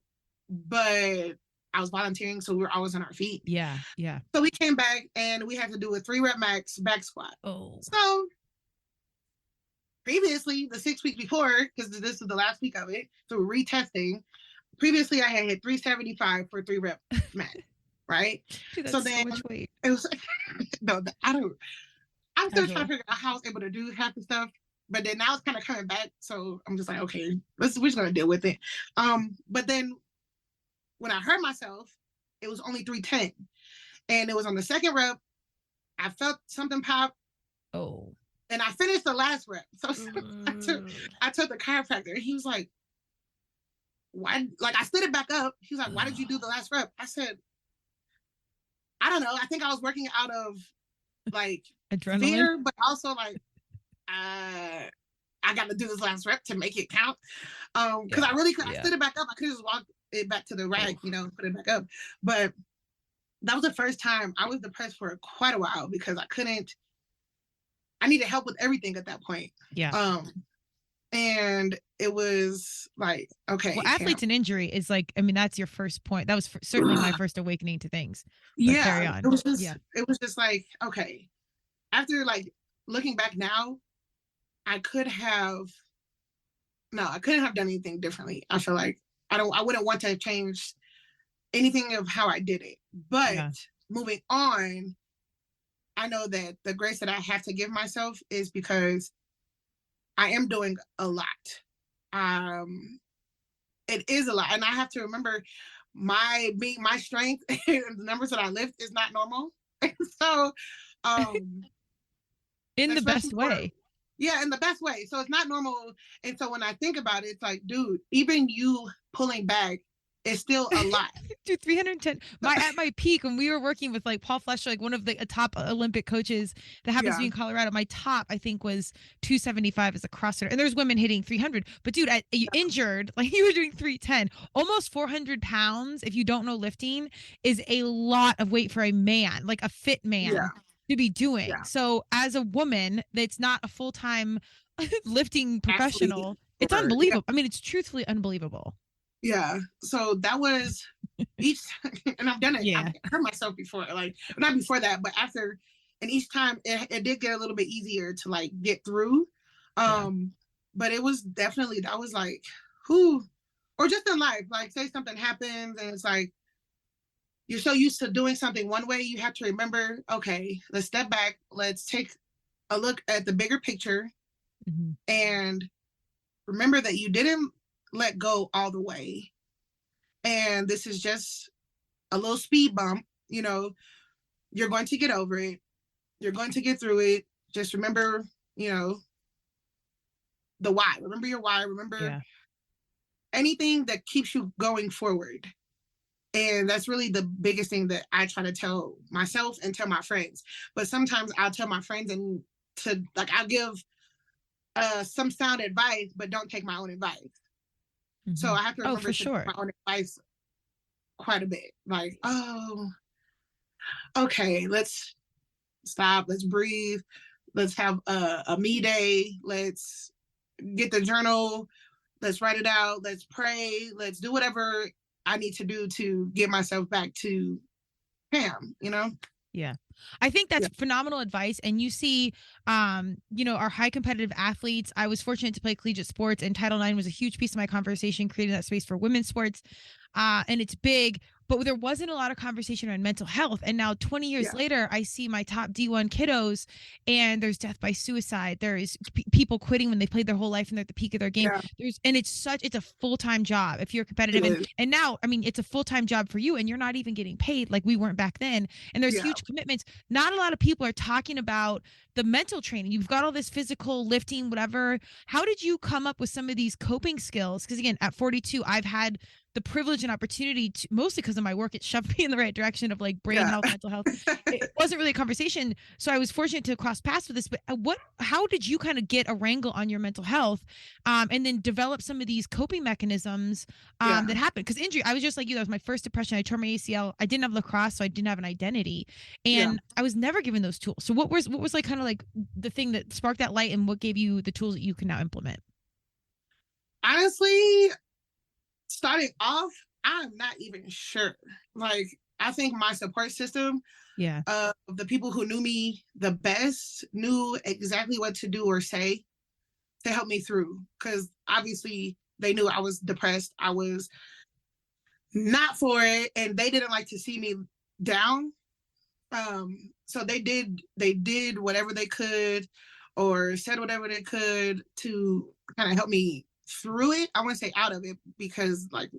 but I was volunteering, so we were always on our feet. Yeah, yeah. So we came back and we had to do a 3-rep max back squat. Oh. So previously, the 6 weeks before, because this is the last week of it, so we're retesting. Previously, I had hit 375 for 3-rep max, right? Dude, that's so then so much weight. It was no, I'm still trying to figure out how I was able to do half the stuff. But then now it's kind of coming back. So I'm just like, okay, we're just going to deal with it. But then when I hurt myself, it was only 310. And it was on the second rep. I felt something pop. Oh. And I finished the last rep. So I took the chiropractor. And he was like, why? Like, I stood it back up. He was like, why did you do the last rep? I said, I don't know. I think I was working out of like adrenaline, fear, but also like, I got to do this last rep to make it count. Because I really could. I stood it back up. I could just walk it back to the rack, put it back up. But that was the first time I was depressed for quite a while because I needed help with everything at that point. Yeah. And it was like, okay. Well, athletes and injury is like, I mean, that's your first point. That was certainly my first awakening to things. But carry on. It was just like, okay. After like looking back now, I couldn't have done anything differently. I feel like I wouldn't want to change anything of how I did it. But moving on, I know that the grace that I have to give myself is because I am doing a lot. It is a lot. And I have to remember my strength and the numbers that I lift is not normal. So in the best way. Yeah, in the best way. So it's not normal. And so when I think about it, it's like, dude, even you pulling back is still a lot. Dude, 310. At my peak, when we were working with like Paul Flesher, like one of the top Olympic coaches that happens to be in Colorado, my top, I think, was 275 as a CrossFitter. And there's women hitting 300. But dude, injured, like you were doing 310. Almost 400 pounds, if you don't know lifting, is a lot of weight for a man, like a fit man. Yeah. To be doing. So as a woman that's not a full-time lifting professional, it's unbelievable. I mean, it's truthfully unbelievable. Yeah. So that was each, and I've done it. I've hurt myself before, like not before that, but after, and each time it did get a little bit easier to like get through. But it was definitely, that was like, who, or just in life, like say something happens and it's like, you're so used to doing something one way, you have to remember, okay, let's step back. Let's take a look at the bigger picture and remember that you didn't let go all the way. And this is just a little speed bump. You're going to get over it. You're going to get through it. Just remember, the why. Remember your why. Remember anything that keeps you going forward. And that's really the biggest thing that I try to tell myself and tell my friends. But sometimes I'll tell my friends and I'll give some sound advice, but don't take my own advice. So I have to remember to take my own advice quite a bit. Like, okay, let's stop. Let's breathe. Let's have a me day. Let's get the journal. Let's write it out. Let's pray. Let's do whatever I need to do to get myself back to Pam, Yeah. I think that's phenomenal advice. And you see, our high competitive athletes. I was fortunate to play collegiate sports, and Title IX was a huge piece of my conversation, creating that space for women's sports. And it's big, but there wasn't a lot of conversation around mental health. And now 20 years later, I see my top D1 kiddos and there's death by suicide. There is people quitting when they played their whole life and they're at the peak of their game. And it's a full-time job if you're competitive. And now, I mean, it's a full-time job for you and you're not even getting paid like we weren't back then. And there's huge commitments. Not a lot of people are talking about the mental training. You've got all this physical lifting, whatever. How did you come up with some of these coping skills? Because again, at 42, I've had the privilege and opportunity to, mostly because of my work, it shoved me in the right direction of like brain health, mental health. It wasn't really a conversation. So I was fortunate to cross paths with this, but how did you kind of get a wrangle on your mental health, and then develop some of these coping mechanisms that happened? Because injury, I was just like you, that was my first depression. I tore my ACL. I didn't have lacrosse, so I didn't have an identity, and I was never given those tools. So what was like kind of like the thing that sparked that light, and what gave you the tools that you can now implement? Honestly, starting off, I'm not even sure. Like, I think my support system, the people who knew me the best, knew exactly what to do or say to help me through. Because obviously, they knew I was depressed. I was not for it, and they didn't like to see me down. So they did whatever they could, or said whatever they could to kind of help me through it. I want to say out of it, because like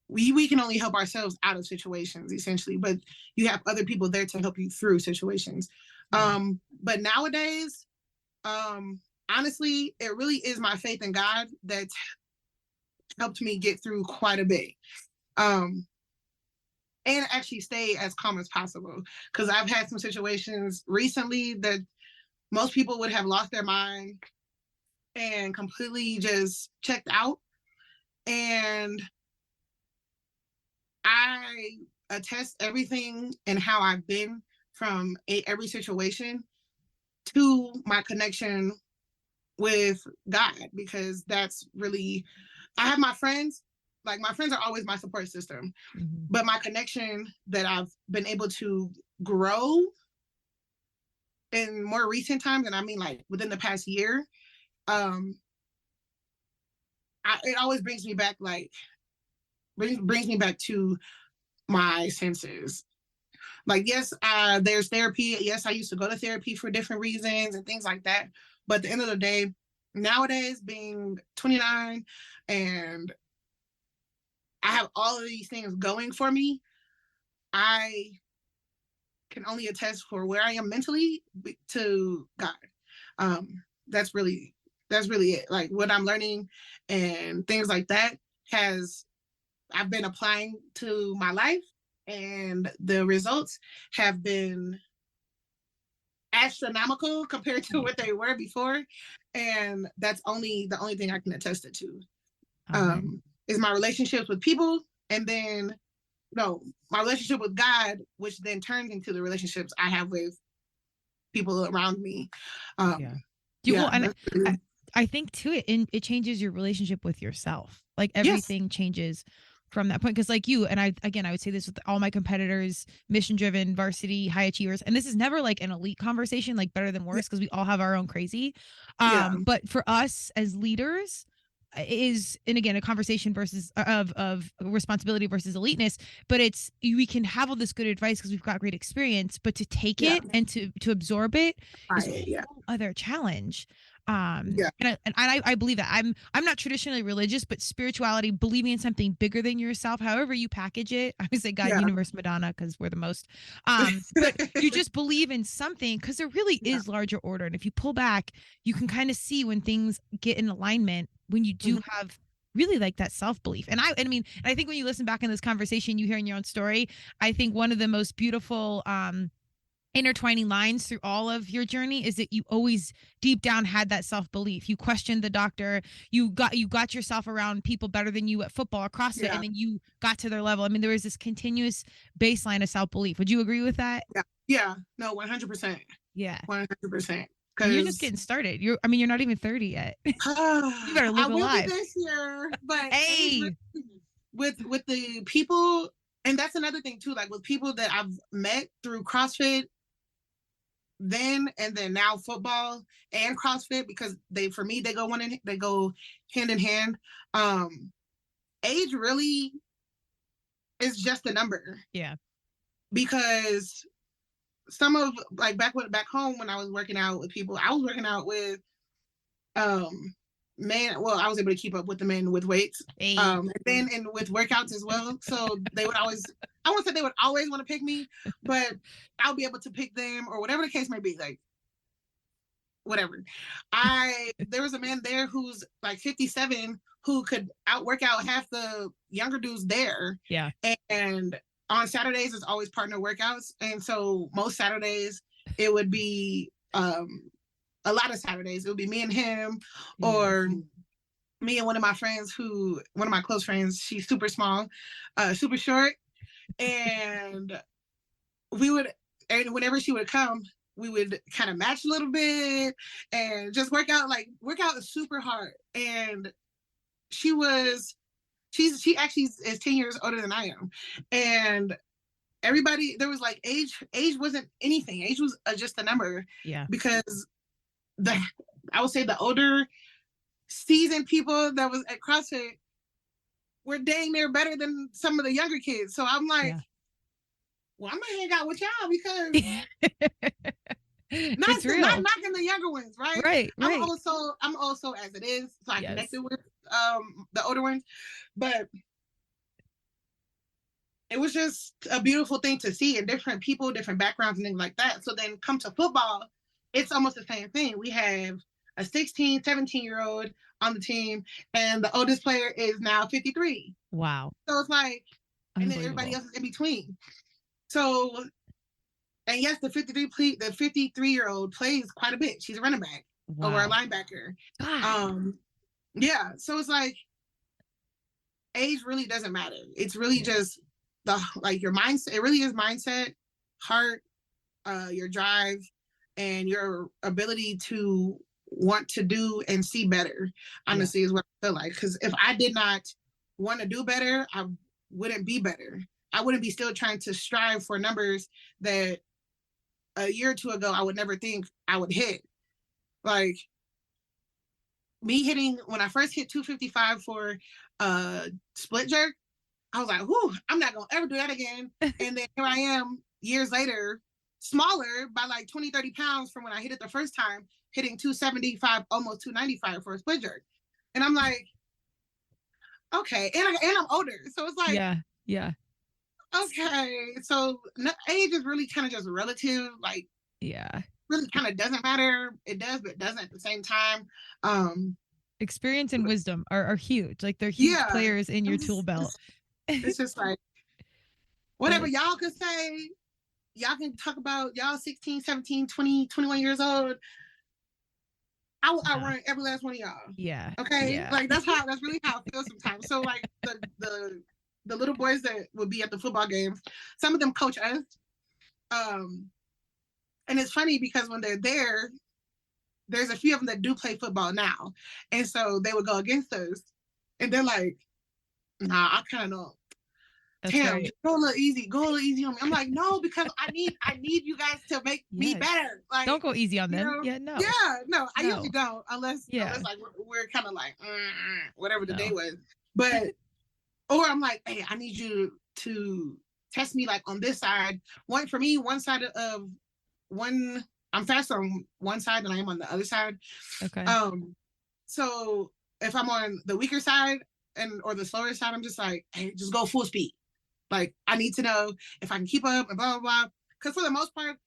we can only help ourselves out of situations essentially, but you have other people there to help you through situations. But nowadays, honestly, it really is my faith in God that's helped me get through quite a bit. And actually stay as calm as possible. Because I've had some situations recently that most people would have lost their mind and completely just checked out. And I attest everything and how I've been from every situation to my connection with God, because that's really, I have my friends, like my friends are always my support system, but my connection that I've been able to grow in more recent times, and I mean like within the past year, it always brings me back, like brings me back to my senses. Like, yes, there's therapy. Yes, I used to go to therapy for different reasons and things like that. But at the end of the day, nowadays, being 29 and I have all of these things going for me, I can only attest for where I am mentally to God. That's really it. Like what I'm learning and things like that I've been applying to my life, and the results have been astronomical compared to what they were before. And that's the only thing I can attest it to. Is my relationships with people, and then my relationship with God, which then turns into the relationships I have with people around me. I think too, it changes your relationship with yourself. Like everything changes from that point. Because like you and I would say this with all my competitors, mission driven, varsity, high achievers, and this is never like an elite conversation, like better than worse, because we all have our own crazy. But for us as leaders, is, and again, a conversation versus of responsibility versus eliteness, but we can have all this good advice because we've got great experience, but to take it and to absorb it is a whole other challenge. And I believe that I'm not traditionally religious, but spirituality, believing in something bigger than yourself, however you package it. I would say God, universe, Madonna, because we're the most, but you just believe in something, because there really is larger order. And if you pull back, you can kind of see when things get in alignment, when you do have really like that self-belief. And I mean, I think when you listen back in this conversation, you hear in your own story, I think one of the most beautiful, intertwining lines through all of your journey is that you always deep down had that self-belief. You questioned the doctor, you got yourself around people better than you at football or CrossFit, and then you got to their level. I mean, there was this continuous baseline of self-belief. Would you agree with that? No, 100%. 100%. You're just getting started. You're not even 30 yet. You better live I will alive. be this year, but hey, with the people, and that's another thing too, like with people that I've met through CrossFit then, and then now football and CrossFit, because they go hand in hand. Age really is just a number. Because some of, like back home when I was working out with people, I was working out with men. Well, I was able to keep up with the men with weights, and then and with workouts as well. So they would always, I won't say they would always want to pick me, but I'll be able to pick them, or whatever the case may be. Like whatever. There was a man there who's like 57, who could work out half the younger dudes there. Yeah. And on Saturdays, it's always partner workouts. And so most Saturdays, it would be a lot of Saturdays. It would be me and him, or me and one of my close friends. She's super small, super short. And and whenever she would come, we would kind of match a little bit and just work out super hard. And she actually is 10 years older than I am. And everybody, there was like age wasn't anything. Age was just a number. Yeah. Because I would say the older seasoned people that was at CrossFit were dang near better than some of the younger kids. So I'm like, well, I'm gonna hang out with y'all because not knocking the younger ones, right? Right. I'm also as it is, so I connected with the older ones, but it was just a beautiful thing to see, and different people, different backgrounds and things like that. So then come to football, it's almost the same thing. We have a 16, 17-year-old on the team, and the oldest player is now 53. Wow. So it's like, and then everybody else is in between. So, and yes, the 53-year-old plays quite a bit. She's a running back or a linebacker. Yeah. So it's like, age really doesn't matter. It's really just your mindset. It really is mindset, heart, your drive, and your ability to want to do and see better, honestly, is what I feel like. Because if I did not want to do better, I wouldn't be better. I wouldn't be still trying to strive for numbers that a year or two ago I would never think I would hit. Like me hitting, when I first hit 255 for split jerk, I was like, whew, I'm not gonna ever do that again. And then here I am years later, smaller by like 20, 30 pounds from when I hit it the first time, hitting 275, almost 295 for a split jerk. And I'm like, okay. And I'm older. So it's like, yeah. Okay. So age is really kind of just relative. Like, really kind of doesn't matter. It does, but it doesn't at the same time. Experience and wisdom are huge. Like they're huge players in your tool belt. It's just like, whatever y'all could say, y'all can talk about y'all 16, 17, 20, 21 years old. I will outrun every last one of y'all. Yeah. Okay. Yeah. Like that's really how I feel sometimes. So like the little boys that would be at the football games, some of them coach us. And it's funny because when they're there's a few of them that do play football now. And so they would go against us. And they're like, nah, I kind of Tam, go a little easy on me. I'm like, no, because I need you guys to make me better. Like, don't go easy on them. I usually don't, unless like we're kind of like whatever the day was. But or I'm like, hey, I need you to test me like on this side. One side of one, I'm faster on one side than I am on the other side. Okay. So if I'm on the weaker side or the slower side, I'm just like, hey, just go full speed. Like, I need to know if I can keep up and blah, blah, blah. Because for the most part,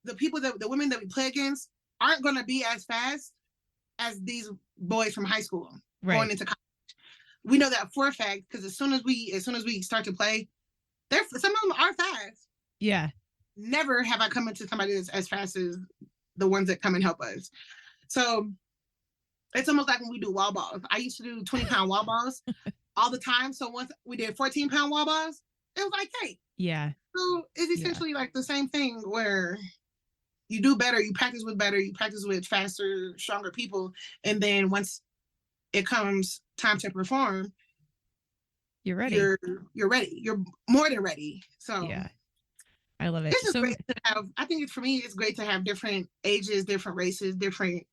the women that we play against aren't going to be as fast as these boys from high school going into college. We know that for a fact, because as soon as we start to play, some of them are fast. Yeah. Never have I come into somebody that's as fast as the ones that come and help us. So it's almost like when we do wall balls. I used to do 20-pound wall balls all the time. So once we did 14-pound wall balls, it was like, hey. Yeah. So it's essentially like the same thing where you do better, you practice with faster, stronger people. And then once it comes time to perform, you're ready. You're ready. You're more than ready. So yeah. I love it. It's just great to have, I think for me, it's great to have different ages, different races, different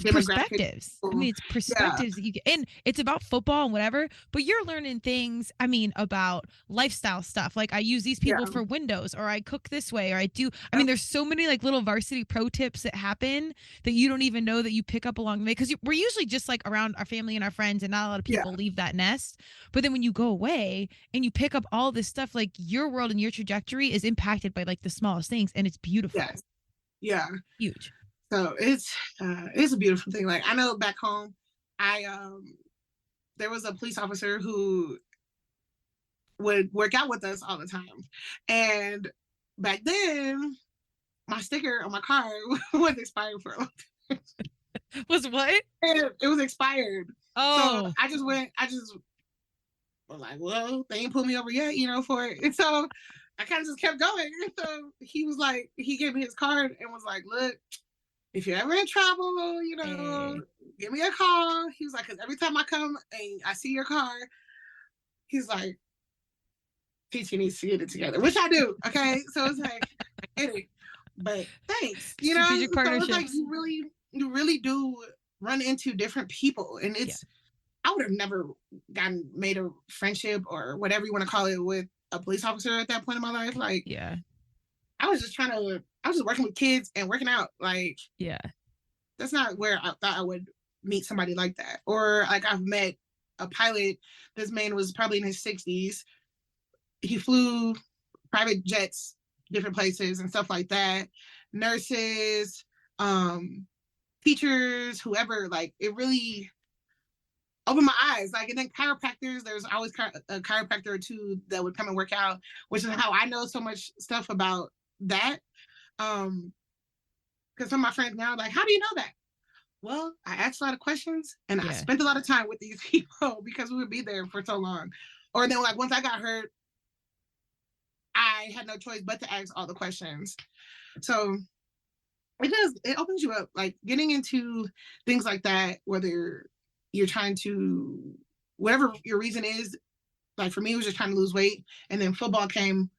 perspectives. I mean, it's perspectives that you get, and it's about football and whatever, but you're learning things, I mean, about lifestyle stuff. Like I use these people for windows, or I cook this way, or I mean, there's so many like little varsity pro tips that happen that you don't even know that you pick up along the way. Cause we're usually just like around our family and our friends, and not a lot of people leave that nest. But then when you go away and you pick up all this stuff, like your world and your trajectory is impacted by like the smallest things, and it's beautiful. Yes. Yeah. Huge. So it's a beautiful thing. Like I know back home, I there was a police officer who would work out with us all the time. And back then, my sticker on my car was expired for a long time. Was what? And it was expired. Oh. So I just was like, well, they ain't put me over yet, for it. And so I kind of just kept going. And so he was like, he gave me his card and was like, look, if you're ever in trouble, give me a call. He was like, because every time I come and I see your car, he's like, TT needs to get it together, which I do. Okay. So it's like, I get it. But thanks. Strategic partnerships. So it's like you really do run into different people. And it's I would have never made a friendship or whatever you want to call it with a police officer at that point in my life. Like, yeah. I was just working with kids and working out. Like, yeah. That's not where I thought I would meet somebody like that. Or like I've met a pilot. This man was probably in his 60s. He flew private jets, different places and stuff like that. Nurses, teachers, whoever, like it really opened my eyes. Like, and then chiropractors, there's always a chiropractor or two that would come and work out, which is how I know so much stuff about that. Because some of my friends now are like, how do you know that? Well, I asked a lot of questions and I spent a lot of time with these people because we would be there for so long. Or then like once I got hurt, I had no choice but to ask all the questions. So it opens you up, like getting into things like that, whether you're trying to, whatever your reason is. Like for me, it was just trying to lose weight. And then football came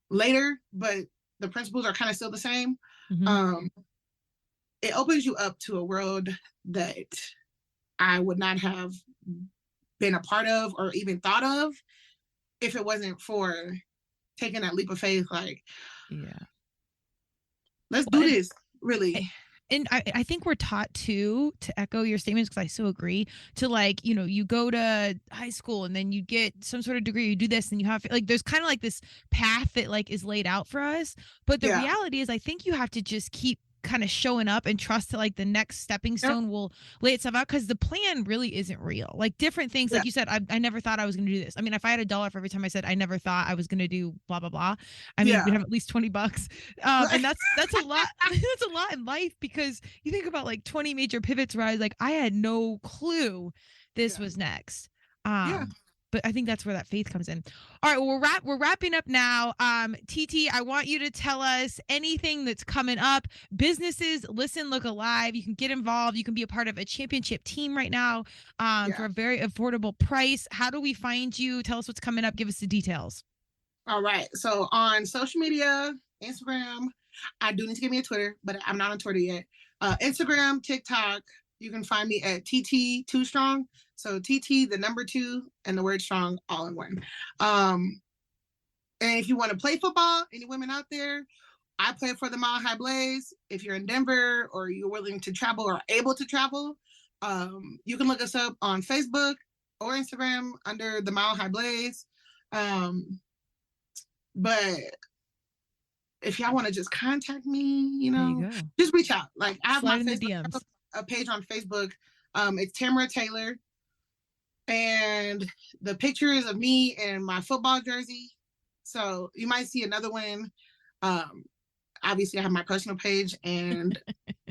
later, but the principles are kind of still the same. Mm-hmm. It opens you up to a world that I would not have been a part of or even thought of if it wasn't for taking that leap of faith. Like, let's do this, really. And I think we're taught to echo your statements, because I so agree, to like, you go to high school and then you get some sort of degree, you do this and you have like, there's kind of like this path that like is laid out for us. But the reality is I think you have to just keep kind of showing up and trust that like the next stepping stone will lay itself out, because the plan really isn't real. Like different things, like you said, I never thought I was going to do this. I mean, if I had $1 for every time I said I never thought I was going to do blah blah blah, I mean, we'd have at least $20. And that's a lot. That's a lot in life, because you think about like 20 major pivots where I was like, I had no clue this was next. But I think that's where that faith comes in. All right, well, we're wrapping up now. TT, I want you to tell us anything that's coming up. Businesses, listen, look alive. You can get involved. You can be a part of a championship team right now for a very affordable price. How do we find you? Tell us what's coming up. Give us the details. All right. So on social media, Instagram, I do need to give me a Twitter, but I'm not on Twitter yet. Instagram, TikTok, you can find me at TT2 Strong. So TT, the number 2, and the word strong, all in one. And if you want to play football, any women out there, I play for the Mile High Blaze. If you're in Denver or you're willing to travel or able to travel, you can look us up on Facebook or Instagram under the Mile High Blaze. But if y'all want to just contact me, just reach out. Like I have my Facebook, a page on Facebook. It's Tamara Taylor. And the pictures of me in my football jersey. So you might see another one. Obviously, I have my personal page and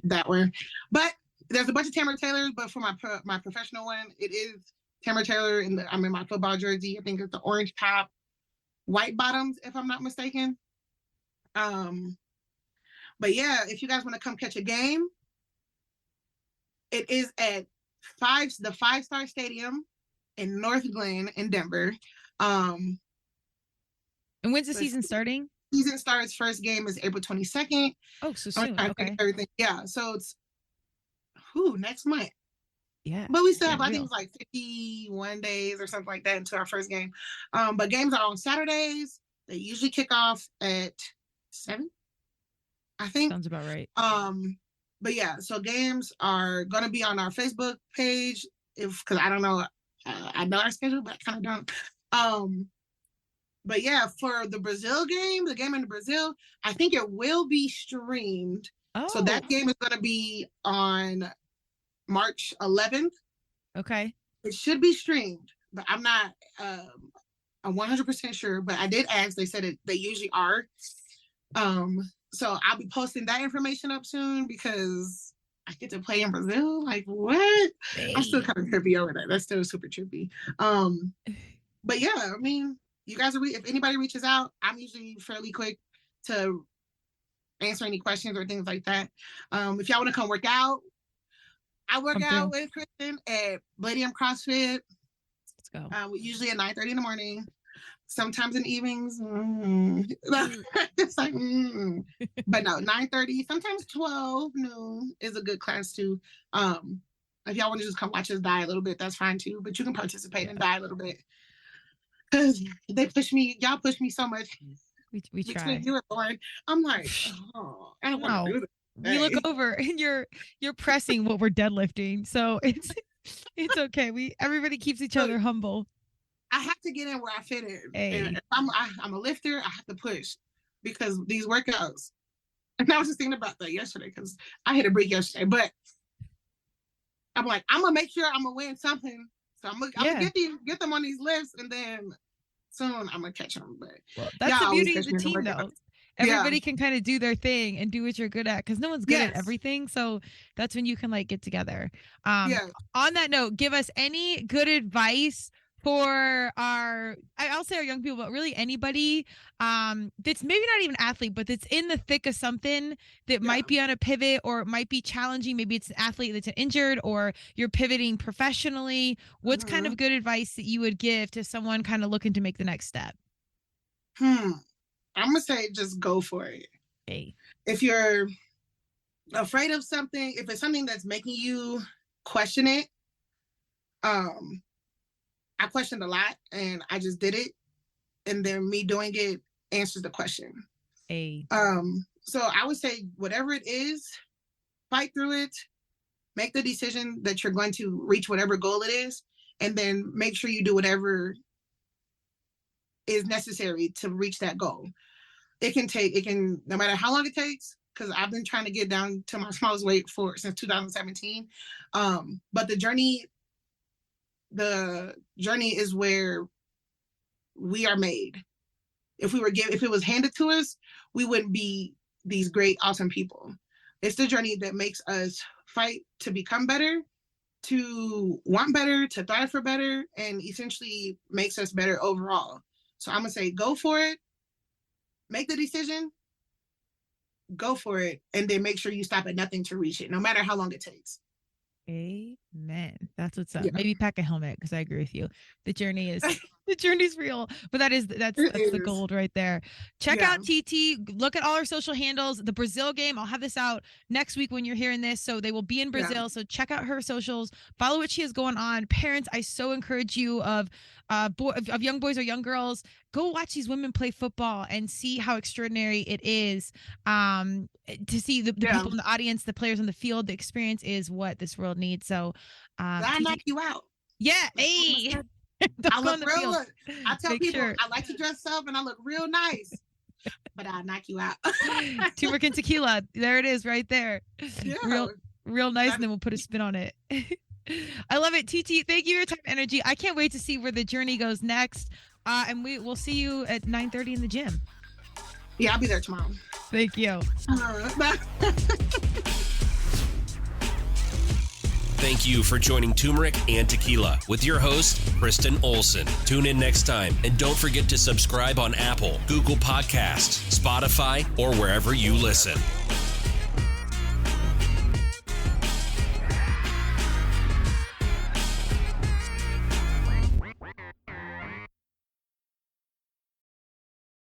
that one. But there's a bunch of Tamara Taylors. But for my professional one, it is Tamara Taylor. I'm in my football jersey. I think it's the orange top, white bottoms, if I'm not mistaken. But yeah, if you guys want to come catch a game, it is at the 5-Star Stadium in North Glen in Denver. And when's the season starting? Season starts, first game is April 22nd. Oh, so soon. Okay. Everything. Yeah. So it's next month. Yeah. But we still have, I think it's like 51 days or something like that until our first game. But games are on Saturdays. They usually kick off at 7, I think. Sounds about right. But yeah, so games are gonna be on our Facebook page, because I don't know. I know our schedule, but I kind of don't. But yeah, for the Brazil game, the game in Brazil, I think it will be streamed. Oh. So that game is going to be on March 11th. Okay. It should be streamed, but I'm not I'm 100% sure, but I did ask. They said they usually are. So I'll be posting that information up soon because I get to play in Brazil. Like, what? Hey. I'm still kind of trippy over that. That's still super trippy. But yeah, I mean, you guys if anybody reaches out, I'm usually fairly quick to answer any questions or things like that. If y'all want to come work out, I work out with Kristen at T&amp CrossFit. Let's go. Usually at 9:30 in the morning. Sometimes in the evenings. It's like, but no, 9:30, sometimes 12 noon is a good class too. If y'all want to just come watch us die a little bit, that's fine too. But you can participate and die a little bit. Because y'all push me so much. We try. You and Lauren, I'm like, oh, I don't want to do this. You look over and you're pressing what we're deadlifting. So it's okay. Everybody keeps each other humble. I have to get in where I fit in. Hey. And if I'm a lifter, I have to push because these workouts. And I was just thinking about that yesterday because I hit a break yesterday. But I'm like, I'm gonna make sure I'm gonna win something. So I'm gonna get them on these lifts, and then soon I'm gonna catch them. But that's the beauty of the team, though. Everybody can kind of do their thing and do what you're good at because no one's good at everything. So that's when you can like get together. On that note, give us any good advice for I'll say our young people, but really anybody that's maybe not even athlete, but that's in the thick of something that might be on a pivot or it might be challenging. Maybe it's an athlete that's injured or you're pivoting professionally. What's kind of good advice that you would give to someone kind of looking to make the next step? I'm going to say just go for it. Hey. If you're afraid of something, if it's something that's making you question it, I questioned a lot and I just did it. And then me doing it answers the question. Hey. So I would say whatever it is, fight through it, make the decision that you're going to reach whatever goal it is, and then make sure you do whatever is necessary to reach that goal. It can, no matter how long it takes, because I've been trying to get down to my smallest weight since 2017. But the journey is where we are made. If it was handed to us, we wouldn't be these great, awesome people. It's the journey that makes us fight to become better, to want better, to thrive for better, and essentially makes us better overall. So I'm gonna say, go for it, make the decision, go for it, and then make sure you stop at nothing to reach it, no matter how long it takes. Amen. That's what's up. Yeah. Maybe pack a helmet because I agree with you. The journey's real, but that's the gold right there. Check out TT. Look at all our social handles. The Brazil game, I'll have this out next week when you're hearing this. So they will be in Brazil. Yeah. So check out her socials. Follow what she has going on. Parents, I so encourage you of young boys or young girls, go watch these women play football and see how extraordinary it is. To see the people in the audience, the players on the field, the experience is what this world needs. So I knock you out. Yeah. Hey. I look real. I tell people I like to dress up and I look real nice, but I'll knock you out. Turmeric and tequila. There it is right there. Yeah. Real nice. And then we'll put a spin on it. I love it. TT, thank you for your time and energy. I can't wait to see where the journey goes next. And we'll see you at 9:30 in the gym. Yeah, I'll be there tomorrow. Thank you. Thank you for joining Turmeric and Tequila with your host, Kristen Olson. Tune in next time, and don't forget to subscribe on Apple, Google Podcasts, Spotify, or wherever you listen.